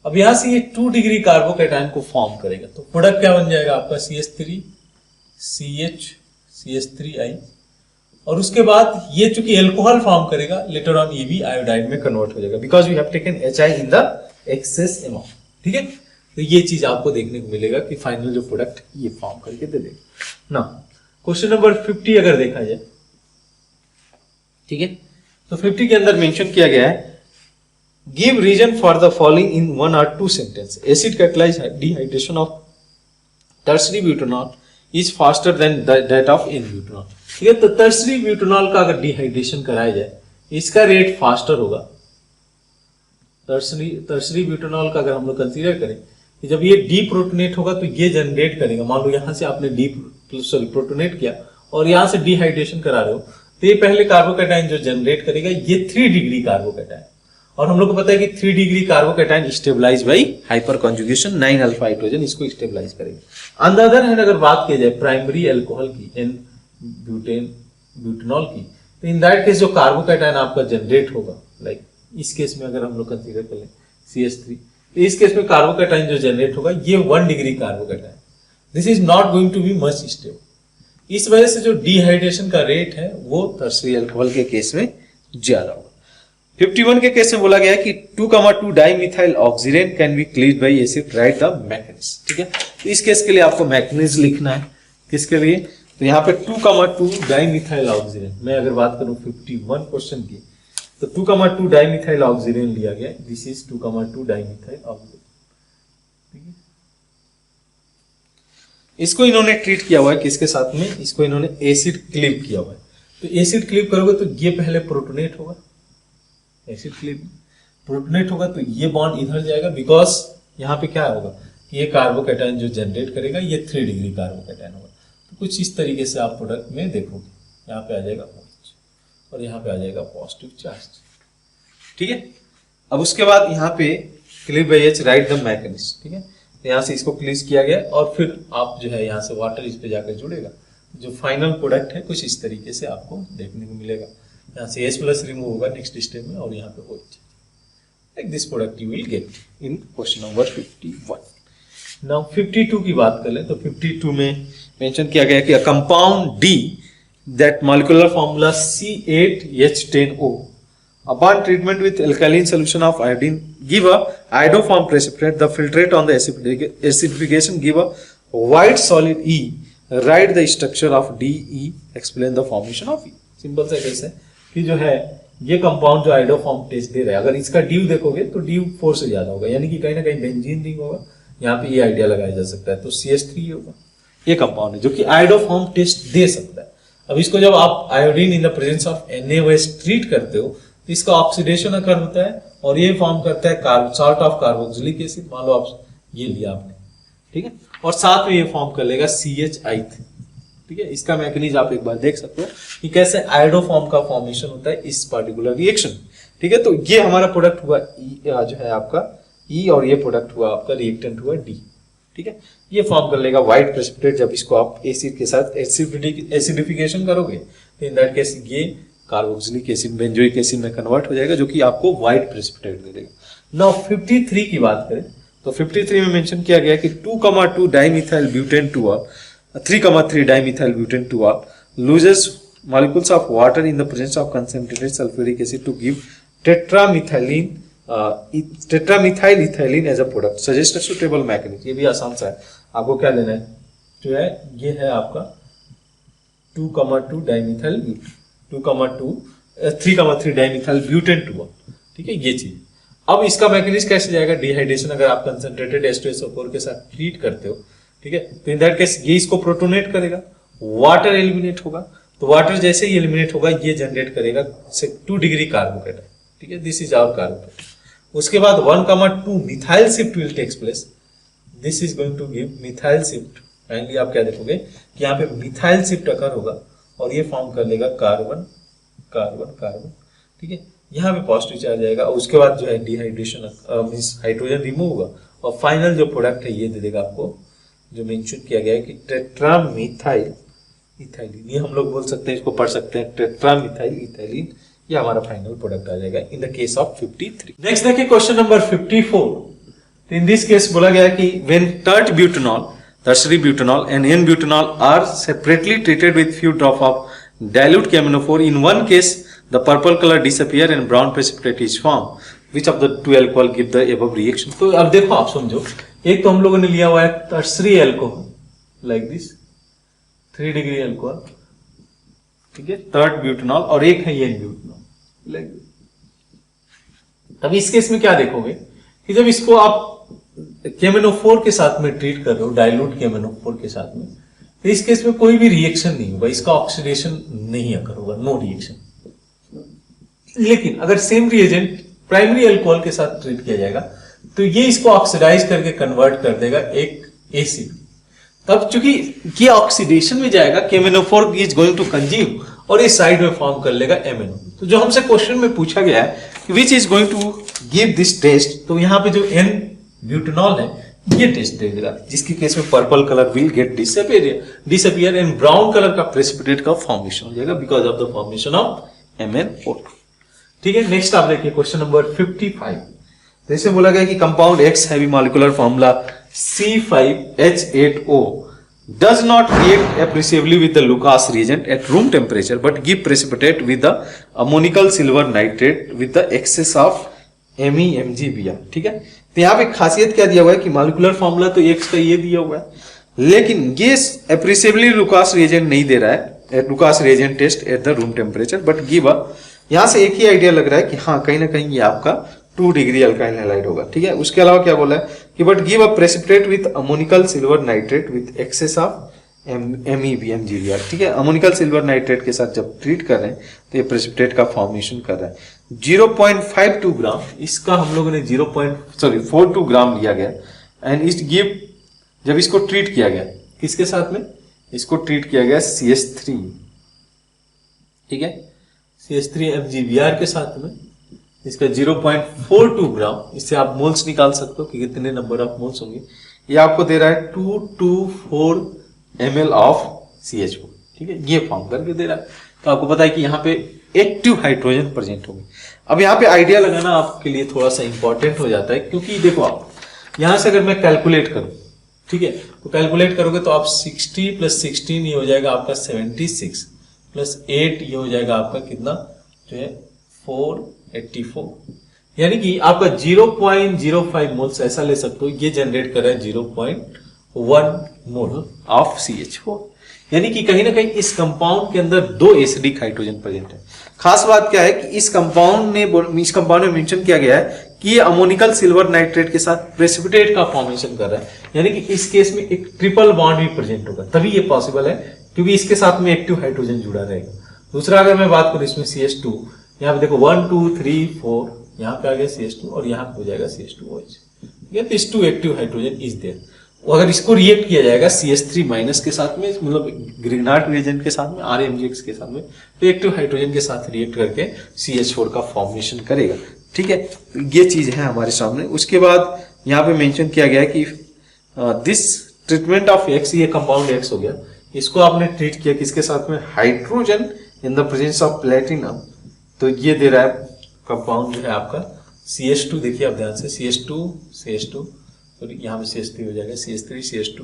अब यहां से ये 2 डिग्री कार्बोकैटायन को फॉर्म करेगा, तो प्रोडक्ट क्या बन जाएगा आपका CH3 CH CH3I, और उसके बाद ये चूंकि एल्कोहल फॉर्म करेगा, लेटर ऑन ये भी आयोडाइड में कन्वर्ट हो जाएगा, because we have taken HI in the excess amount. ठीक है, तो ये चीज आपको देखने को मिलेगा कि फाइनल जो प्रोडक्ट ये फॉर्म करके दे देगा ना। क्वेश्चन नंबर 50 अगर देखा जाए, ठीक है, तो 50 के अंदर मेंशन किया गया है, give reason for the following in 1 or 2 sentence. Acid catalyse dehydration of tertiary butanol is faster than that of N-ब्यूटेनॉल। ठीक है, तो टर्सरी ब्यूटेनॉल का अगर डिहाइड्रेशन कराया जाए, इसका रेट फास्टर होगा। टर्सरी ब्यूटेनॉल का अगर हम लोग कंसीडर करें कि जब ये डीप्रोटोनेट होगा तो ये जनरेट करेगा, मान लो यहां से आपने प्रोटोनेट किया और यहां से डिहाइड्रेशन करा रहे हो, तो ये पहले कार्बोकैटायन जो जनरेट करेगा ये 3 डिग्री कार्बोकैटायन, और हम लोग को पता है कि 3 degree carbocation stabilise by hyperconjugation 9 alpha hydrogen इसको स्टेबलाइज करेगा। ऑन द अदर हैंड अगर बात की जाए प्राइमरी अल्कोहल की, ब्यूटेनॉल की, तो इन दैट केस जो कार्बोकैटायन आपका जनरेट होगा, लाइक इस केस में अगर हम लोग कंसीडर कर लें CH3, तो इस केस में कार्बोकैटायन जो जनरेट होगा ये 1 degree carbocation, this is not going to be much stable. इस वजह से जो डिहाइड्रेशन का रेट है वो टर्सरी अल्कोहल के केस में ज्यादा होगा। 51 के केस में बोला गया है कि 2,2 dimethyl oxygen can be cleaved bye acid, right the mechanism. ठीक है, तो इस केस के लिए आपको मैकेनिज्म लिखना है, किसके लिए, तो यहाँ पे 2,2 डाइमिथाइल ऑक्सीजन, मैं अगर बात करूं 51 क्वेश्चन की, तो 2,2 डाइमिथाइल ऑक्सीजन लिया गया, दिस इज 2,2 डाइमिथाइल ऑक्सीजन। ठीक है, इसको इन्होंने ट्रीट किया हुआ है किसके साथ में, इसको इन्होंने एसिड क्लीव किया हुआ है। तो एसिड क्लीव करोगे तो ये पहले प्रोटोनेट होगा, एसिड क्लीव प्रोटोनेट होगा तो ये बॉन्ड इधर जाएगा, बिकॉज यहाँ पे क्या होगा, ये कार्बोकैटायन जो जनरेट करेगा ये 3 डिग्री कार्बोकैटायन होगा। तो कुछ इस तरीके से आप प्रोडक्ट में देखोगे, यहाँ पे आ जाएगा OH और यहाँ पे आ जाएगा पॉजिटिव चार्ज। ठीक है, अब उसके बाद यहाँ पे cleave by H, write the mechanism. ठीक है, तो यहाँ से इसको क्लीव किया गया और फिर आप जो है यहाँ से वाटर इस पे जाकर जुड़ेगा, जो फाइनल प्रोडक्ट है कुछ इस तरीके से आपको देखने को मिलेगा। यहाँ से H+ रिमूव होगा नेक्स्ट स्टेप में और यहाँ पे OH, like this product you will get in question number 51। Now 52 की बात कर ले, तो 52 में मेंशन किया गया कि a compound D that molecular formula C8H10O upon treatment with alkaline solution of iodine give a iodoform precipitate. The filtrate on the acidification give a white solid E. Write the structure of DE. Explain the formation of E. Simple सा केस है कि जो है ये कंपाउंड जो आइडोफॉर्म टेस्ट दे रहा है, अगर इसका ड्यू देखोगे तो ड्यू 4 से ज्यादा होगा, यानी कि कहीं ना कहीं बेंजीन रिंग होगा, यहाँ पे ये आइडिया लगाया जा सकता है, तो CH3 होगा। ये कंपाउंड है जो कि आइडोफॉर्म टेस्ट दे सकता है। अब इसको जब आप iodine in the presence of NaOH treat करते हो तो इसका ऑक्सीडेशन अकर होता है और ये फॉर्म करता है सॉल्ट ऑफ कार्बोक्सिलिक एसिड। मान लो आप ये लिया आपने, ठीक है, और साथ में ये फॉर्म कर लेगा CHI। ठीक है, इसका मैकेनिज्म आप एक बार देख सकते हो कि कैसे आयोडोफॉर्म का फॉर्मेशन होता है इस पार्टिकुलर रिएक्शन। ठीक है, तो ये हमारा प्रोडक्ट हुआ जो है आपका E और ये प्रोडक्ट हुआ आपका रिएक्टेंट हुआ D। ठीक है, ये फॉर्म कर लेगा व्हाइट प्रेसिपिटेट। जब इसको आप एसिड के साथ एसिडिफिकेशन करोगे तो इन दैट केस ये कार्बोक्सिलिक एसिड बेंजोइक एसिड में कन्वर्ट हो जाएगा, जो कि आपको व्हाइट प्रेसिपिटेट दे देगा। नाउ 53 की बात करें तो 53 में मेंशन किया गया कि 2,2 dimethyl butane 2 3,3 dimethyl butane 2 loses molecules of water in the presence of concentrated sulfuric acid to give tetramethyl ethylene as a product. Suggest a suitable mechanism. ये भी आसान सा है, आपको क्या लेना है, जो है ये है आपका 2,2 डाइमिथाइल 3,3 डाइमिथाइल ब्यूटेन 2। ठीक है, ये चीज। अब इसका मैकेनिज्म कैसे जाएगा, डिहाइड्रेशन अगर आप कंसंट्रेटेड H2SO4 के साथ ट्रीट करते हो, ठीक है, तो इन दैट केस ये इसको प्रोटोनेट करेगा, वाटर एलिमिनेट होगा, तो वाटर जैसे ही एलिमिनेट होगा ये जनरेट करेगा 2 डिग्री कार्बोकैटायन। ठीक है, दिस इज आवर कार्बोकैटायन। उसके बाद 1,2 methyl shift will takes place, this is going to give methyl shift. Finally आप क्या देखोगे कि यहाँ पे मिथाइल शिफ्ट अकर होगा और ये फॉर्म कर लेगा कार्बन कार्बन कार्बन। ठीक है, यहाँ पे पॉजिटिव चार्ज आएगा और उसके बाद जो है डिहाइड्रेशन मींस हाइड्रोजन रिमूव होगा और फाइनल जो प्रोडक्ट है ये दे देगा आपको, जो मेंशन किया गया है कि टेट्रामिथाइल इथाइलिन। ये हम लोग बोल सकते हैं, इसको पढ़ सकते हैं टेट्रामिथाइल इथाइलिन। ये हमारा फाइनल प्रोडक्ट आ जाएगा in the case of 53। Next देखिए क्वेश्चन नंबर 54। तो इन दिस केस बोला गया कि when tert butanol, tertiary butanol and n butanol are separately treated with few drop of dilute KMnO4, in one case the purple color disappear and brown precipitate is formed. Which of the two alcohol give the above reaction? तो अब देखो आप समझो, एक तो हम लोगों ने लिया हुआ है tertiary alcohol like this 3 degree alcohol, ठीक है, थर्ड ब्यूटेनॉल, और एक है एन ब्यूटेनॉल लाइक दिस। अब इस केस में क्या देखोगे कि जब इसको आप KMnO4 के साथ में ट्रीट कर रहे हो, डाइल्यूट KMnO4 के साथ में, तो इस केस में कोई भी रिएक्शन नहीं होगा, इसका ऑक्सीडेशन नहीं अकर होगा, नो रिएक्शन। लेकिन अगर सेम रिएजेंट प्राइमरी अल्कोहल के साथ ट्रीट किया जाएगा तो ये इसको ऑक्सीडाइज करके कन्वर्ट कर देगा एक एसिड। तब चूंकि ये ऑक्सीडेशन में जाएगा, KMnO4 is going to consume और इस साइड में फॉर्म कर लेगा MnO। तो जो हमसे क्वेश्चन में पूछा गया है which is going to give this test, तो यहाँ पे जो N ब्यूटेनॉल है ये टेस्ट दे देगा, जिसके केस में purple colour will get disappear and brown colour का प्रेसिपिटेट का फॉर्मेशन हो जाएगा because of the formation of MnO2। ठीक है, नेक्स्ट आप देखिए क्वेश्चन नंबर 55। जैसे बोला गया कि compound X heavy molecular formula C5H8O does not react appreciably with the Lucas reagent at room temperature but give precipitate with the ammonical silver nitrate with the excess of MEMgBr। ठीक है, तो यहाँ पे खासियत क्या दिया हुआ है कि मॉलिक्यूलर फॉर्मूला तो X का ये दिया हुआ है, लेकिन ये एप्रिसिएबली लुकास रिएजेंट नहीं दे रहा है, Lucas reagent test at the room temperature, but give यहाँ से एक ही आइडिया लग रहा है कि हाँ कहीं ना कहीं ये आपका 2 डिग्री अल्काइल हैलाइड होगा। ठीक है, उसके अलावा क्या बोला है कि but give a precipitate with ammoniacal silver nitrate with access of MEBMgBr। ठीक है, अमोनिकल सिल्वर नाइट्रेट के साथ जब ट्रीट कर रहे हैं तो ये प्रेसिपिटेट का फॉर्मेशन कर रहा है। 0.52 ग्राम इसका हम लोगों ने 42 ग्राम लिया गया एंड इस गिव, जब इसको ट्रीट किया गया किसके साथ में, इसको ट्रीट किया गया CH3, ठीक है, CH3 MgBr के साथ में, इसका 0.42 ग्राम, इससे आप मोल्स निकाल सकते हो कि कितने नंबर ऑफ मोल्स होंगे। ये आपको दे रहा है 224 ml ऑफ CH4। ठीक है, ये फॉर्म करके दे रहा है, तो आपको पता है कि यहाँ पे एक्टिव हाइड्रोजन प्रेजेंट होंगे। अब यहाँ पे आइडिया लगाना आपके लिए थोड़ा सा इंपॉर्टेंट हो जाता है, क्योंकि देखो आप यहाँ से अगर मैं कैलकुलेट करूं, ठीक है, तो कैलकुलेट करोगे तो आप 60 + 16 ये हो जाएगा आपका 76 + 8 ये हो जाएगा आपका कितना जो है 484, यानी कि आपका 0.05 मोल्स ऐसा ले सकते हो, ये जनरेट कर रहा है 0.1 मोल ऑफ CH4, यानी कि कहीं ना कहीं इस कंपाउंड के अंदर 2 एसिडिक हाइड्रोजन प्रेजेंट है। खास बात क्या है कि इस कंपाउंड में मेंशन किया गया है कि ये अमोनिकल सिल्वर नाइट्रेट के साथ प्रेसिपिटेट का फॉर्मेशन कर रहा है, यानी कि इस केस में एक ट्रिपल बॉन्ड भी प्रेजेंट होगा, तभी ये पॉसिबल है क्योंकि इसके साथ में एक्टिव हाइड्रोजन जुड़ा रहेगा। दूसरा अगर मैं बात करूं इसमें CH2, यहाँ पे देखो 1 2 3 4 यहाँ पे आ गया CH2 और यहाँ पे हो जाएगा CH2OH, this 2 active hydrogen is there. अगर इसको रिएक्ट किया जाएगा CH3- के साथ में, मतलब ग्रिग्नार्ड रिएजेंट के साथ में, RMgX के साथ में, तो एक्टिव हाइड्रोजन के साथ रिएक्ट करके CH4 का फॉर्मेशन करेगा। ठीक है, ये चीज है हमारे सामने। उसके बाद यहाँ पे मेंशन किया गया है कि दिस ट्रीटमेंट ऑफ X, ये कंपाउंड X हो गया, इसको आपने ट्रीट किया किसके साथ में, hydrogen in the presence of platinum, तो ये दे रहा है कंपाउंड जो है आपका CH2। देखिए आप ध्यान से, CH2 तो यहाँ पे CH3 हो जाएगा, CH3 CH2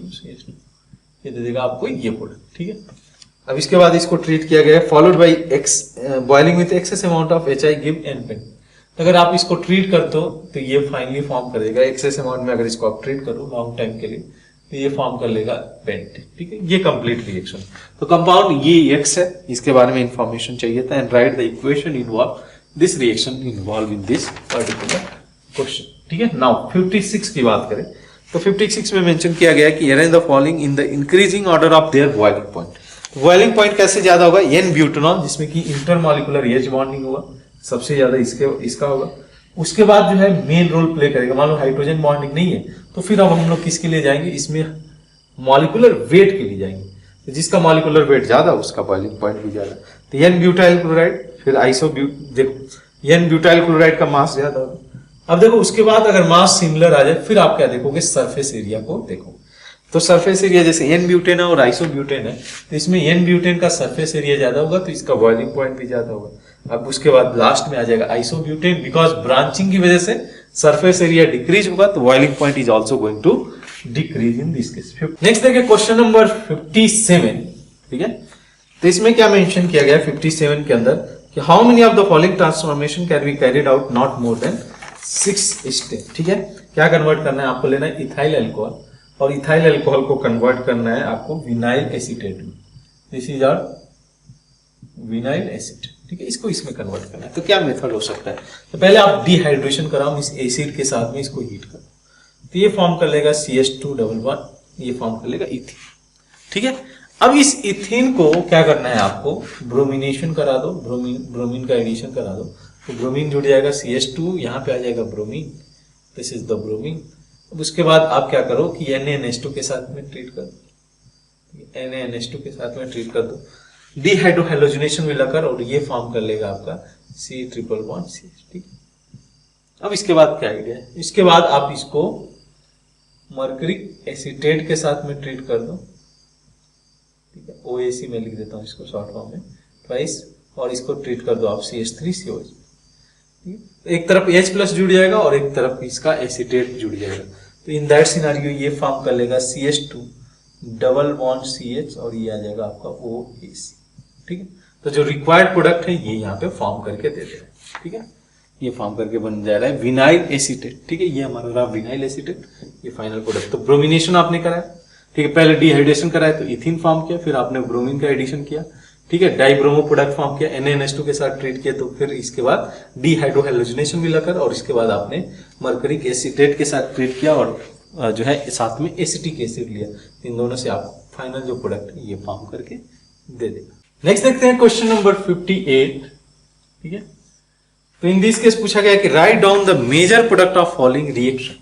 ये दे देगा आपको ये प्रोडक्ट। ठीक है, अब इसके बाद इसको ट्रीट किया गया followed by boiling with excess amount of HI give N-पेंट। अगर आप इसको ट्रीट करते हो तो ये फाइनली फॉर्म कर देगा एक्सेस अमाउंट में, अगर इसको आप ट्रीट करो लॉन्ग टाइम के लिए तो ये फॉर्म कर लेगा पेंट। ठीक है, ये कंप्लीट रिएक्शन। तो कंपाउंड ये X है, इसके बारे में इंफॉर्मेशन चाहिए था, and right the equation involve this reaction involve in this particular question. ठीक है, नाउ 56 की बात करें तो 56 में मेंशन किया गया कि arrange the following in the increasing order of their boiling point. Boiling point कैसे ज्यादा होगा, N ब्यूटेनॉल जिसमें कि इंटरमॉलिक्यूलर H बॉन्डिंग होगा, सबसे ज्यादा इसका होगा। उसके बाद जो है मेन रोल प्ले करेगा, मान लो हाइड्रोजन बॉन्डिंग नहीं है तो फिर अब हम लोग किसके लिए जाएंगे, इसमें मॉलिक्यूलर वेट के लिए जाएंगे, तो जिसका मॉलिक्यूलर वेट ज्यादा उसका बॉइलिंग पॉइंट भी ज्यादा। तो N ब्यूटाइल क्लोराइड, फिर N ब्यूटाइल क्लोराइड का मास ज्यादा होगा। अब देखो उसके बाद अगर मास सिमिलर आ जाए फिर आप क्या देखोगे, सरफेस एरिया को देखो। तो सरफेस एरिया जैसे N ब्यूटेन है और आइसोब्यूटेन है, तो इसमें N ब्यूटेन का सरफेस एरिया ज्यादा होगा तो इसका बॉइलिंग पॉइंट भी ज्यादा होगा। अब उसके बाद लास्ट में आ जाएगा आइसोब्यूटेन, बिकॉज ब्रांचिंग की वजह से सरफेस एरिया डिक्रीज होगा तो boiling point is also going to decrease in this case. Next देखिए क्वेश्चन नंबर 57, ठीक है। तो इसमें क्या मेंशन किया गया है 57 के अंदर कि how many of the following transformation can be carried out not more than 6 step, ठीक है। क्या कन्वर्ट करना है आपको, लेना है इथाइल अल्कोहल और इथाइल अल्कोहल को कन्वर्ट करना है आपको विनाइल एसीटेट में। This is our vinyl acid, ठीक है। इसको इसमें कन्वर्ट करना है तो क्या मेथड हो सकता है, तो पहले आप डिहाइड्रेशन कराओ इस एसिड के साथ में, इसको हीट करो तो ये फॉर्म कर लेगा CH2 ये फॉर्म कर लेगा इथिन, ठीक है। अब इस इथिन को क्या करना है आपको, ब्रोमिनेशन करा दो, ब्रोमीन का एडिशन करा दो तो ब्रोमीन जुड़ जाएगा CH2, यहाँ पे आ जाएगा bromine, this is the bromine. अब उसके बाद आप क्या करो कि NaNH2 के साथ में ट्रीट कर दो, NaNH2 के साथ में ट्रीट कर दो, डिहाइड्रोहेलोजिनेशन में लगाकर और ये फॉर्म कर लेगा आपका C�11CH, ठीक है। अब इसके बाद क्या आइडिया है, इसके बाद आप इसको मर्करिक एसीटेट के साथ में ट्रीट कर दो, ठीक है। OAC में लिख देता हूं इसको शॉर्ट फॉर्म में ट्वाइस, और इसको ट्रीट कर दो आप CH3COH, एक तरफ H+ जुड़ जाएगा और एक तरफ इसका एसीटेट जुड़ जाएगा तो इन दैट सिनेरियो ये फॉर्म कर लेगा CH2 डबल बॉन्ड CH और ये आ जाएगा आपका OAC, ठीक है। तो जो रिक्वायर्ड प्रोडक्ट है ये यहाँ पे फॉर्म करके दे दे रहे हैं, ठीक है। ये फॉर्म करके बन जा रहा है विनाइल एसीटेट, ठीक है। ये हमारा रहा विनाइल एसीटेट, ये फाइनल प्रोडक्ट। तो ब्रोमिनेशन आपने कराया, ठीक है, पहले डिहाइड्रेशन कराया तो इथिन फॉर्म किया, फिर आपने ब्रोमीन का एडिशन किया, ठीक है, डाइब्रोमो प्रोडक्ट फॉर्म किया, NaNH2 के साथ ट्रीट किया, तो फिर इसके बाद डिहाइड्रोहेलोजिनेशन मिलाकर और इसके बाद आपने मर्करिक एसीटेट के साथ ट्रीट किया और जो है साथ में एसिटिक एसिड लिया, इन दोनों से आप फाइनल जो प्रोडक्ट है ये फॉर्म करके दे देगा। नेक्स्ट देखते हैं क्वेश्चन नंबर 58, ठीक है। तो इन दिस केस पूछा गया कि write down the major product of following reaction.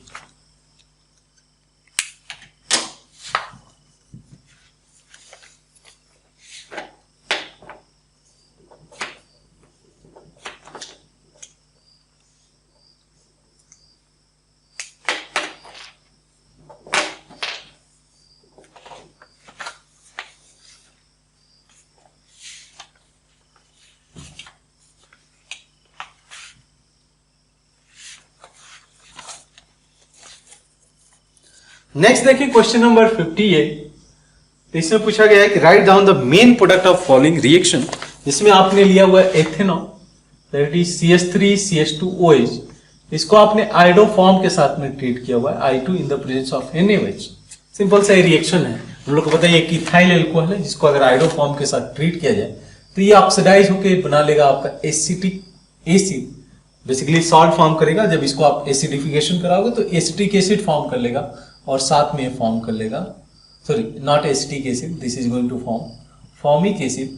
Next देखिए क्वेश्चन नंबर 58, तो इसमें पूछा गया है कि write down the main product of following reaction, जिसमें आपने लिया हुआ है एथेनॉल, दैट इज CH3CH2OH, इसको आपने आयोडो फॉर्म के साथ में ट्रीट किया हुआ है I2 in the presence of NaOH। Simple सा रिएक्शन है, हम लोग को पता है कि इथाइल अल्कोहल है जिसको अगर आयोडो फॉर्म के साथ ट्रीट किया जाए तो ये ऑक्सीडाइज होकर बना लेगा आपका acetic acid, basically salt form करेगा। जब इसको आप एसिडिफिकेशन कराओगे तो एसिटिक एसिड फॉर्म कर लेगा और साथ में फॉर्म कर लेगा, sorry not acetic acid, this is going to form formic acid,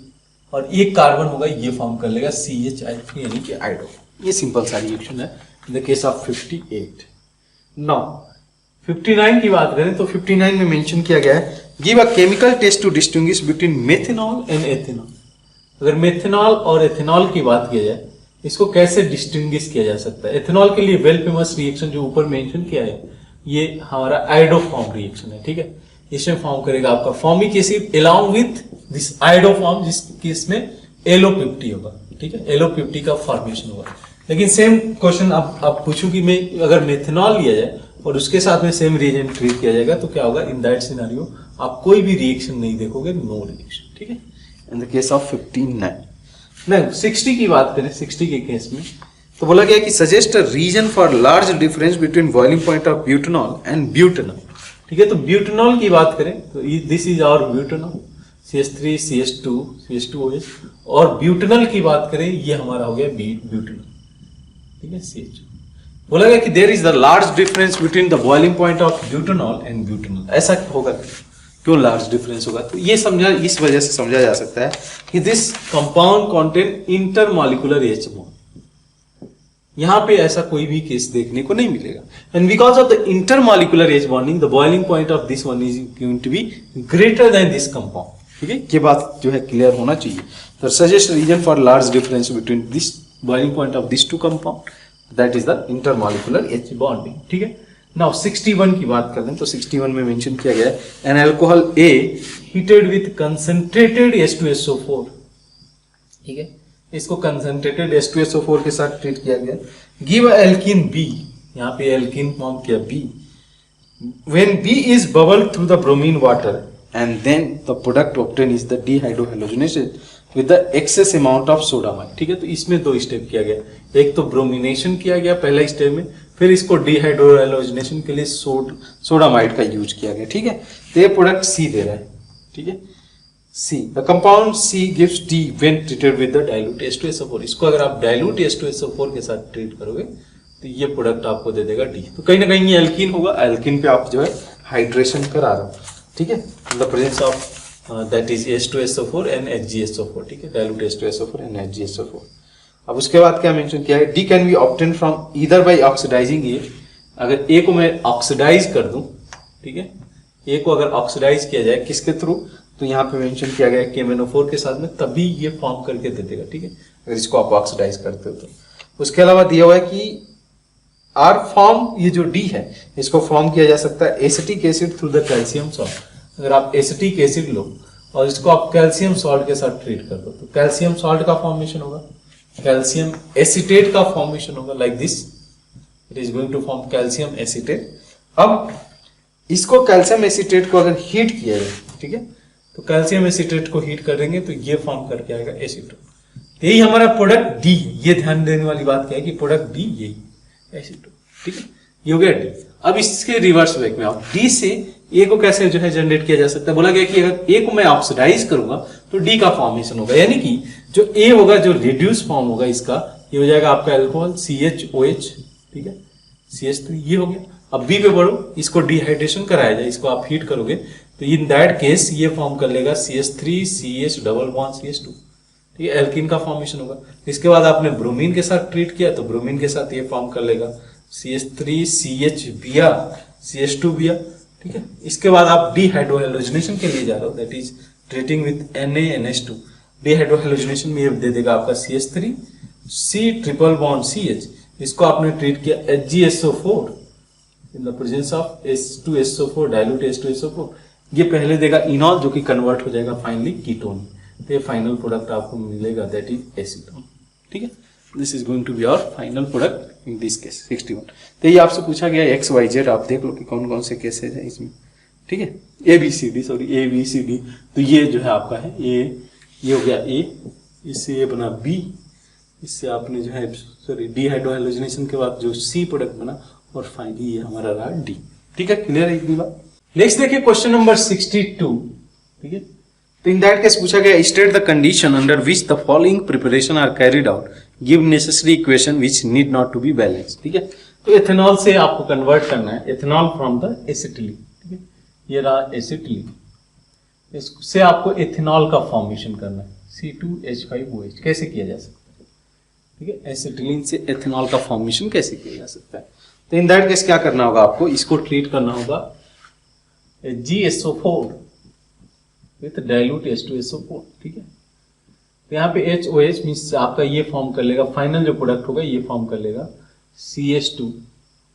और एक कार्बन होगा ये फॉर्म कर लेगा CHI3 यानी कि आयोडो। ये सिंपल सा रिएक्शन है इन द केस ऑफ 58। नाउ 59 की बात करें तो 59 में मेंशन किया गया है give a chemical test to distinguish between methanol and ethanol. अगर मेथनॉल और एथेनॉल की बात की जाए इसको कैसे डिस्टिंग्विश किया जा सकता है। एथेनॉल के लिए वेल फेमस रिएक्शन जो ऊपर मेंशन किया है ये हमारा आयोडो फॉर्म रिएक्शन है, ठीक है। इसमें फॉर्म करेगा आपका formic acid along with this iodo form, जिसकी इसमें LO50 होगा, ठीक है, LO50 का फॉर्मेशन होगा। लेकिन सेम क्वेश्चन आप पूछूं कि मैं अगर मेथनॉल लिया जाए और उसके साथ में सेम रिएजेंट ट्रीट किया जाएगा तो क्या होगा, इन दैट सिनेरियो आप कोई भी रिएक्शन नहीं देखोगे, नो रिएक्शन, ठीक है, इन द केस ऑफ 59। नहीं 60 की बात करें, 60 के केस में तो बोला गया कि suggest a reason for large difference between boiling point of butanol and butanol, ठीक है। तो ब्यूटेनॉल की बात करें तो this is our butanol CH3 CH2 CH2OH, और ब्यूटेनॉल की बात करें ये हमारा हो गया ब्यूटेनॉल, ठीक है, CH। बोला गया कि there is the large difference between the boiling point of butanol and butanol. ऐसा होगा, क्यों लार्ज डिफरेंस होगा, तो ये समझा, इस वजह से समझा जा सकता है कि this compound contain intermolecular H bond. यहां पे ऐसा कोई भी केस देखने को नहीं मिलेगा, and because of the intermolecular H bonding the boiling point of this one is going to be greater than this compound, ठीक है। ये बात जो है क्लियर होना चाहिए। तो suggest reason for large difference between this boiling point of this two compound, that is the intermolecular H bonding, ठीक है। नाउ 61 की बात कर लें तो 61 में मेंशन किया गया है an alcohol A heated with concentrated H2SO4, ठीक है, इसको कंसंट्रेटेड H2SO4 के साथ ट्रीट किया गया। गिव अ एल्कीन B, यहाँ पे एल्कीन फॉर्म किया B. When B is bubbled through the bromine water and then the product obtained is the dehydrohalogenation with the excess amount of sodamide. ठीक है, तो इसमें दो स्टेप किया गया, एक तो ब्रोमिनेशन किया गया पहला स्टेप में, फिर इसको डिहाइड्रोहैलोजिनेशन के लिए सोडामाइड का यूज किया गया. ठीक है, तो ये प्रोडक्ट C दे रहा है. ठीक है, C, the compound C gives D when treated with the dilute H2SO4. इसको अगर आप डाइल्यूट H2SO4 के साथ ट्रीट करोगे तो ये प्रोडक्ट आपको दे देगा D. तो कहीं ना कहीं ये एल्कीन होगा, एल्कीन पे आप जो है हाइड्रेशन करा रहे हो. ठीक है, the presence of that is H2SO4 and HgSO4. ठीक है, डाइल्यूट H2SO4 एंड HgSO4. अब उसके बाद क्या मेंशन किया है, D can be obtain from either by oxidising A. अगर ए को मैं ऑक्सीडाइज कर दूं, ठीक है, ए को अगर ऑक्सीडाइज किया जाए किसके थ्रू, तो यहाँ पे मेंशन किया गया KMnO4 के साथ में, तभी ये फॉर्म करके दे देगा. ठीक है, अगर इसको आप ऑक्सीडाइज करते हो तो. उसके अलावा दिया हुआ है कि आर फॉर्म, ये जो डी है इसको फॉर्म किया जा सकता है acetic acid through the calcium salt. अगर आप एसिटिक एसिड लो और इसको आप कैल्शियम सॉल्ट के साथ ट्रीट कर दो तो कैल्शियम सॉल्ट का फॉर्मेशन होगा, कैल्शियम एसीटेट का फॉर्मेशन होगा. Like this it is going to form calcium acetate. अब इसको कैल्शियम एसीटेट को अगर हीट किया जाए, ठीक है, तो कैल्शियम एसीटेट को हीट करेंगे तो ये फॉर्म करके आएगा एसीटोन. यही हमारा प्रोडक्ट डी. ये ध्यान देने वाली बात क्या है कि प्रोडक्ट डी यही एसीटोन. ठीक है, ये हो गया डी. अब इसके रिवर्स बैक में आप डी से ए को कैसे जो है जनरेट किया जा सकता है. बोला गया कि अगर ए को मैं ऑक्सीडाइज करूंगा तो डी का फॉर्मेशन होगा, यानी कि जो ए होगा, जो रिड्यूस फॉर्म होगा इसका, ये हो जाएगा आपका अल्कोहल CHOH. ठीक है, CH3 ये हो गया. अब बी पे बढ़ो, इसको डिहाइड्रेशन कराया जाए, इसको आप हीट करोगे तो इन दैट केस ये फॉर्म कर लेगा CH3 CH double bond CH2. ठीक है, एल्कीन का फॉर्मेशन होगा. इसके बाद आपने ब्रोमीन के साथ ट्रीट किया तो ब्रोमीन के साथ ये फॉर्म कर लेगा CH3 CH बिया CH2 बिया. ठीक है, इसके बाद आप डिहाइड्रोहैलोजिनेशन के लिए जा रहे हो, that is treating with NaNH2. डिहाइड्रोहैलोजिनेशन में ये दे देगा आपका CH3 C triple bond CH. इसको आपने ट्रीट किया HgSO4 in the presence of H2SO4 dilute H2SO4. ये पहले देगा इनॉल जो कि कन्वर्ट हो जाएगा फाइनली कीटोन. तो ये फाइनल प्रोडक्ट आपको मिलेगा दैट इज एसीटोन. ठीक है, this is going to be our final product in this case 61. तो ये आपसे पूछा गया XYZ, आप देख लो कि कौन कौन से केसेज है इसमें. ठीक है, ABCD. तो ये जो है आपका है ये हो गया A, इससे ये बना B, इससे आपने जो है सॉरी डिहाइड्रोहैलोजिनेशन के बाद जो C प्रोडक्ट बना, और फाइनली ये हमारा रहा D. ठीक है, क्लियर है इतनी बात. नेक्स्ट देखिए क्वेश्चन नंबर 62. ठीक है, तो इन दैट केस पूछा गया state the condition under which the following preparation are carried out, give necessary equation which need not to be balance. ठीक है, तो एथेनॉल से आपको कन्वर्ट करना है, एथेनॉल फ्रॉम द एसिटिलीन. ठीक है, ये रहा एसिटिलीन, इससे आपको एथेनॉल का फॉर्मेशन करना है C2H5OH. कैसे किया जा सकता है? ठीक है, एसिटिलीन से एथेनॉल का फॉर्मेशन कैसे किया जा सकता है. तो इन दैट केस क्या करना होगा आपको, इसको ट्रीट करना होगा HgSO4 विथ डाइल्यूट H2SO4. ठीक है, तो यहाँ पे HOH मीन्स आपका ये फॉर्म कर लेगा, फाइनल जो प्रोडक्ट होगा ये फॉर्म कर लेगा CH2.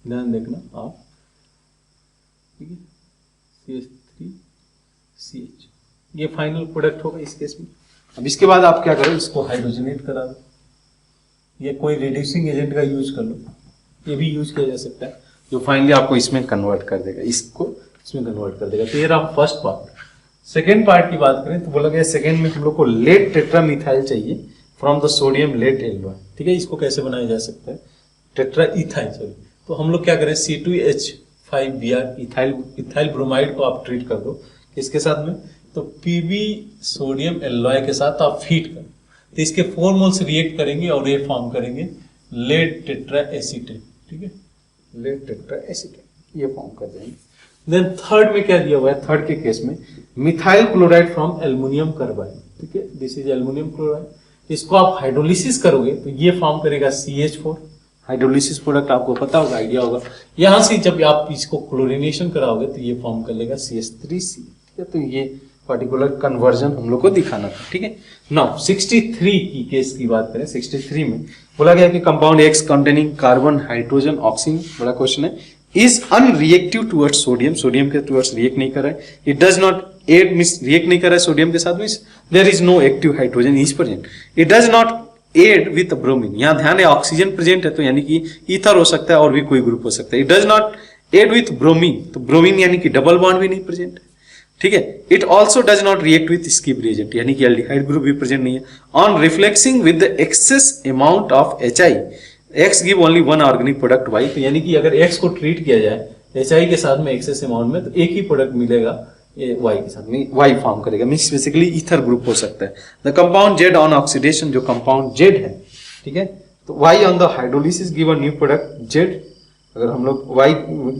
ध्यान देखना आप. ठीक है, CH3 CH, ये फाइनल प्रोडक्ट होगा इस केस में. अब इसके बाद आप क्या करो, इसको हाइड्रोजनेट करा दो, ये कोई रिड्यूसिंग एजेंट का यूज कर लो, ये भी यूज किया जा सकता है, जो फाइनली आपको इसमें कन्वर्ट कर देगा, इसको इसमें कन्वर्ट कर देगा. तो ये रहा फर्स्ट पार्ट. सेकेंड पार्ट की बात करें तो बोला गया सेकेंड में हम लोग को लेड टेट्रामिथाइल चाहिए फ्रॉम द सोडियम लेड एल्डोन. ठीक है, इसको कैसे बनाया जा सकता है, टेट्रा इथाइल सॉरी. तो हम लोग क्या करें, C2H5Br इथाइल ब्रोमाइड को आप ट्रीट कर दो, इसके साथ में तो PB सोडियम एल्लॉय के साथ आप फीड करो, तो इसके 4 मोल्स रिएक्ट करेंगे और ये फॉर्म करेंगे लेड टेट्रा एसीटेट. ठीक है, लेड टेट्रा एसीटेट ये फॉर्म कर देंगे. देन थर्ड में क्या दिया हुआ है, थर्ड के केस में methyl chloride from aluminium carbide. ठीक है, दिस इज एल्युमिनियम क्लोराइड. इसको आप हाइड्रोलिसिस करोगे तो ये फॉर्म करेगा CH4. हाइड्रोलिसिस प्रोडक्ट आपको पता होगा, आइडिया होगा. यहां से जब आप इसको क्लोरिनेशन कराओगे तो ये फॉर्म कर लेगा CH3C. ठीक है, तो ये पर्टिकुलर कन्वर्जन हम लोग को दिखाना था. ठीक है, नाउ 63 की केस की बात करें. 63 में बोला गया कि compound X containing carbon hydrogen oxygen, बड़ा क्वेश्चन है, is unreactive towards sodium. Sodium के टुवर्ड्स रिएक्ट नहीं कर रहा है. It does not add means react नहीं कर रहा है सोडियम के साथ, means there is no active hydrogen is present. It does not add with bromine, यहाँ ध्यान है ऑक्सीजन प्रेजेंट है तो यानी कि ईथर हो सकता है और भी कोई ग्रुप हो सकता है। It does not add with bromine, तो ब्रोमीन यानी कि डबल बॉन्ड भी नहीं प्रेजेंट है, ठीक है। It also does not react with Schiff reagent, यानी कि एल्डिहाइड ग्रुप भी प्रेजेंट नहीं है। On refluxing with the excess amount of HI, X give only one organic product Y, तो यानी कि अगर X को ट्रीट किया जाए HI के साथ में एक्सेस अमाउंट में, तो एक ही प्रोडक्ट मिलेगा ये Y के साथ में, Y फॉर्म करेगा, मीन्स बेसिकली ईथर ग्रुप हो सकता है। The compound Z on oxidation, जो कंपाउंड Z है, ठीक है, तो Y on the hydrolysis give a new product Z। अगर हम लोग Y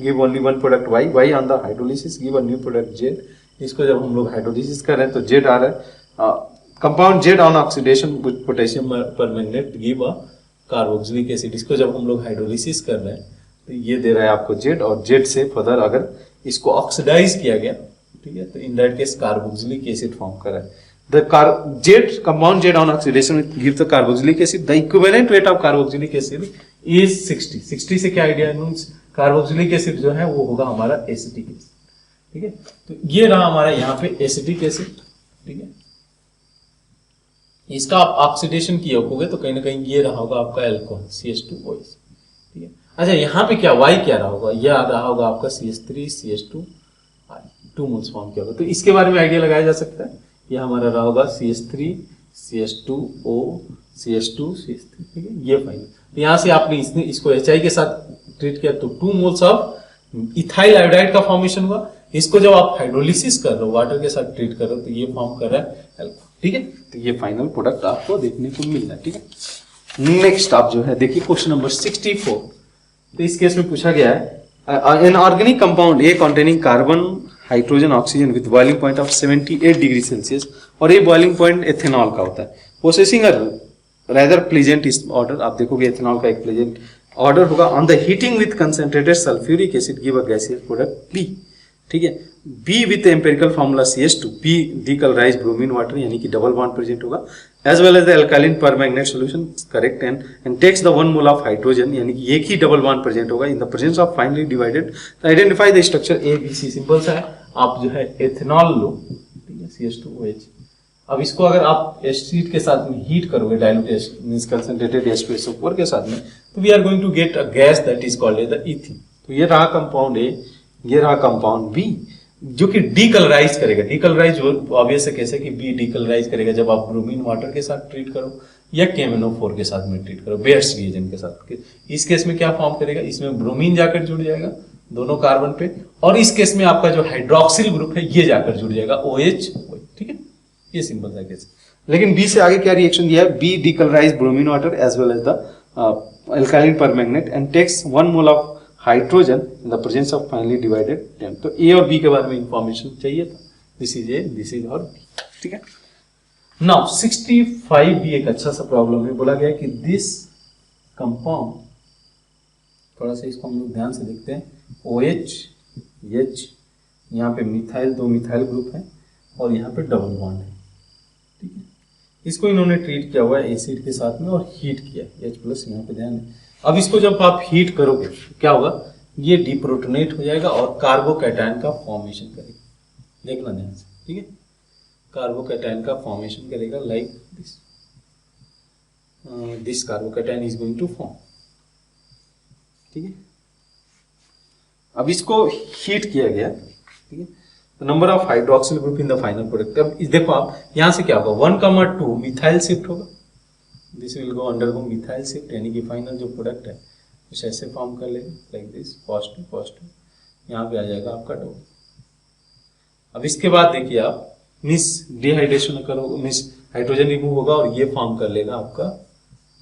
give only one product Y on the hydrolysis give a new product Z। इसको जब हम लोग हाइड्रोलिसिस कर रहे हैं तो Z आ रहा है। Compound Z on oxidation with potassium permanganate give a carboxylic acid, इसको जब हम लोग हाइड्रोलिसिस कर रहे हैं तो ये दे रहा है आपको Z, और Z से फर्दर अगर इसको ऑक्सीडाइज किया गया, ठीक है, तो in that case carboxylic acid form कर रहा है। The Z compound Z on oxidation give the carboxylic acid, the equivalent weight of carboxylic acid is 60। 60 से क्या आइडिया मींस कार्बोक्सिलिक एसिड जो है वो होगा हमारा एसिटिक एसिड, ठीक है। तो ये रहा हमारा यहाँ पे एसिटिक एसिड, ठीक है। इसका आप ऑक्सीडेशन किया होगे तो कहीं ना कहीं ये रहा होगा आपका एल्कोहल CH2OH, ठीक है। अच्छा यहाँ पे क्या Y क्या रहा होगा, यह रहा होगा आपका CH3 CH2 2 मोल्स फॉर्म किया होगा। तो इसके बारे में आइडिया लगाया जा सकता है, यह हमारा रहा होगा CH3 CH2O CH2 CH3, ठीक है, ये फाइनल। तो यहाँ से आपने इसको HI के साथ ट्रीट किया तो 2 मोल्स ऑफ इथाइल आयोडाइड का फॉर्मेशन हुआ। इसको जब आप हाइड्रोलिसिस कर रहे हो, वाटर के साथ ट्रीट कर रहे हो, तो ये फॉर्म कर रहा है एल्कोहल, ठीक है। तो ये फाइनल प्रोडक्ट आपको देखने को मिल रहा है, ठीक है। नेक्स्ट आप जो है देखिए क्वेश्चन नंबर 64। तो इस केस में पूछा गया है an organic compound A containing carbon hydrogen oxygen with boiling point of 78 degree Celsius, और ये बॉइलिंग पॉइंट एथेनॉल का होता है, possessing a rather pleasant odour. आप देखोगे एथेनॉल का एक प्लेजेंट ऑर्डर होगा। On the heating with concentrated sulphuric acid give a gaseous product B, ठीक है। B with empirical formula CH2, B decolourise bromine water, यानी कि डबल बॉन्ड प्रेजेंट होगा, as well as the alkaline permanganate solution, correct, and takes the 1 mole of hydrogen, यानी कि एक ही डबल बॉन्ड प्रेजेंट होगा in the presence of finally divided. Identify the structure ABC, simple सा है। आप जो है एथेनॉल लो, ठीक है, CH2OH। अब इसको अगर आप एसिड के साथ में हीट करोगे, डाइल्यूट मींस कंसंट्रेटेड H2SO4 के साथ में, तो we are going to get a gas that is called the ethene. तो ये रहा कंपाउंड A, ये रहा कंपाउंड B, जो कि डीकलराइज करेगा। डीकलराइज ऑब्वियस है कैसे कि बी डीकलराइज करेगा जब आप ब्रोमीन वाटर के साथ ट्रीट करो या KMnO4 के साथ में ट्रीट करो, बेयर्स रिएजेंट के साथ। इस केस में क्या फॉर्म करेगा, इसमें ब्रोमीन जाकर जुड़ जाएगा दोनों कार्बन पे, और इस केस में आपका जो हाइड्रोक्सिल ग्रुप है ये जाकर जुड़ जाएगा OH, ठीक है। ये सिंपल सा केस। लेकिन बी से आगे क्या रिएक्शन दिया है, B decolourise bromine water as well as the alkaline permanganate and takes 1 mole of hydrogen in the presence of finally divided 10। तो ए और बी के बारे में इंफॉर्मेशन चाहिए था, this is a, this is और बी, ठीक है। नाउ 65 भी एक अच्छा सा प्रॉब्लम है। बोला गया कि दिस कंपाउंड, थोड़ा सा इसको हम लोग ध्यान से देखते हैं, OH H, यहाँ पे मिथाइल, 2 मिथाइल ग्रुप है और यहाँ पे डबल बॉन्ड है, ठीक है। इसको इन्होंने ट्रीट किया हुआ है एसिड के साथ में और हीट किया, H+ यहाँ पे ध्यान है। अब इसको जब आप हीट करोगे क्या होगा, ये डिप्रोटोनेट हो जाएगा और कार्बोकैटायन का फॉर्मेशन करेगा, देखना ध्यान से, ठीक है। कार्बोकैटायन का फॉर्मेशन करेगा like this, this carbocation is going to form, ठीक है। अब इसको हीट किया गया, ठीक है। Number of hydroxyl group in the final product. अब देखो आप यहाँ से क्या होगा, 1,2 मिथाइल शिफ्ट होगा, this will go undergo methyl shift, यानी कि फाइनल जो प्रोडक्ट है कुछ ऐसे फॉर्म कर लेगा लाइक दिस, पॉजिटिव पॉजिटिव, यहाँ पे आ जाएगा आपका डबल। अब इसके बाद देखिए आप मिस डिहाइड्रेशन करोगे, मिस हाइड्रोजन रिमूव होगा और ये फॉर्म कर लेगा आपका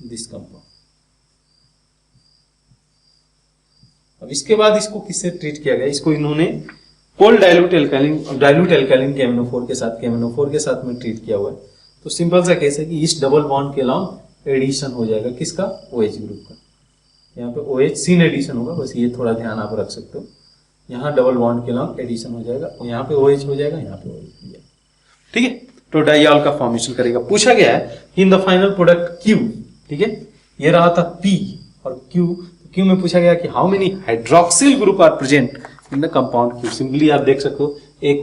दिस कंपाउंड। अब इसके बाद इसको किससे ट्रीट किया गया, इसको इन्होंने कोल्ड डाइल्यूट एल्कालिन KMnO4 के साथ में ट्रीट किया हुआ है। तो सिंपल सा केस है कि इस डबल बॉन्ड के अलावा एडिशन हो जाएगा किसका, OH ग्रुप का। यहाँ पे OH सीन एडिशन होगा, बस ये थोड़ा ध्यान आप रख सकते हो। यहाँ डबल बॉन्ड के अलावा एडिशन हो जाएगा, यहाँ पे OH हो जाएगा, यहाँ पे OH हो जाएगा, ठीक है। तो डाइऑल का फॉर्मेशन करेगा। पूछा गया है इन द फाइनल प्रोडक्ट Q, ठीक है। ये रहा था P और Q में पूछा गया कि how many hydroxyl group are present in the compound Q। Simply आप देख सकते हो एक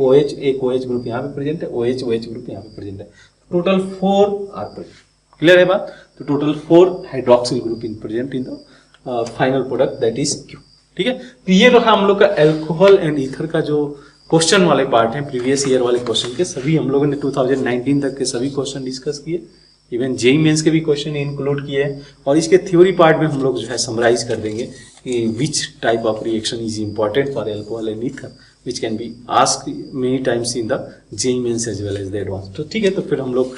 OH ग्रुप यहाँ पे प्रेजेंट है, OH ग्रुप यहाँ पे प्रेजेंट है, टोटल 4 आर प्रेजेंट, क्लियर है बात? तो total 4 hydroxyl group in present in the final product that is Q। ठीक है, तो ये रहा हम लोग का अल्कोहल एंड ईथर का जो क्वेश्चन वाले पार्ट है, प्रीवियस ईयर वाले क्वेश्चन के सभी हम लोगों ने 2019 तक के सभी क्वेश्चन डिस्कस किए, इवन जेई मेंस के भी क्वेश्चन इंक्लूड किए हैं, और इसके थ्योरी पार्ट में हम लोग जो है समराइज कर देंगे कि which type of reaction is important for alcohol and ether which can be asked many times in the JEE Mains as well as the advance. तो ठीक है, तो फिर हम लोग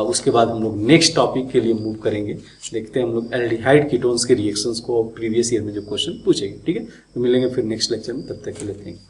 उसके बाद हम लोग नेक्स्ट टॉपिक के लिए मूव करेंगे, देखते हैं हम लोग एल्डिहाइड कीटोन्स के रिएक्शंस को प्रीवियस ईयर में जो क्वेश्चन पूछेंगे। ठीक है, तो मिलेंगे फिर नेक्स्ट लेक्चर में, तब तक के लिए थैंक यू।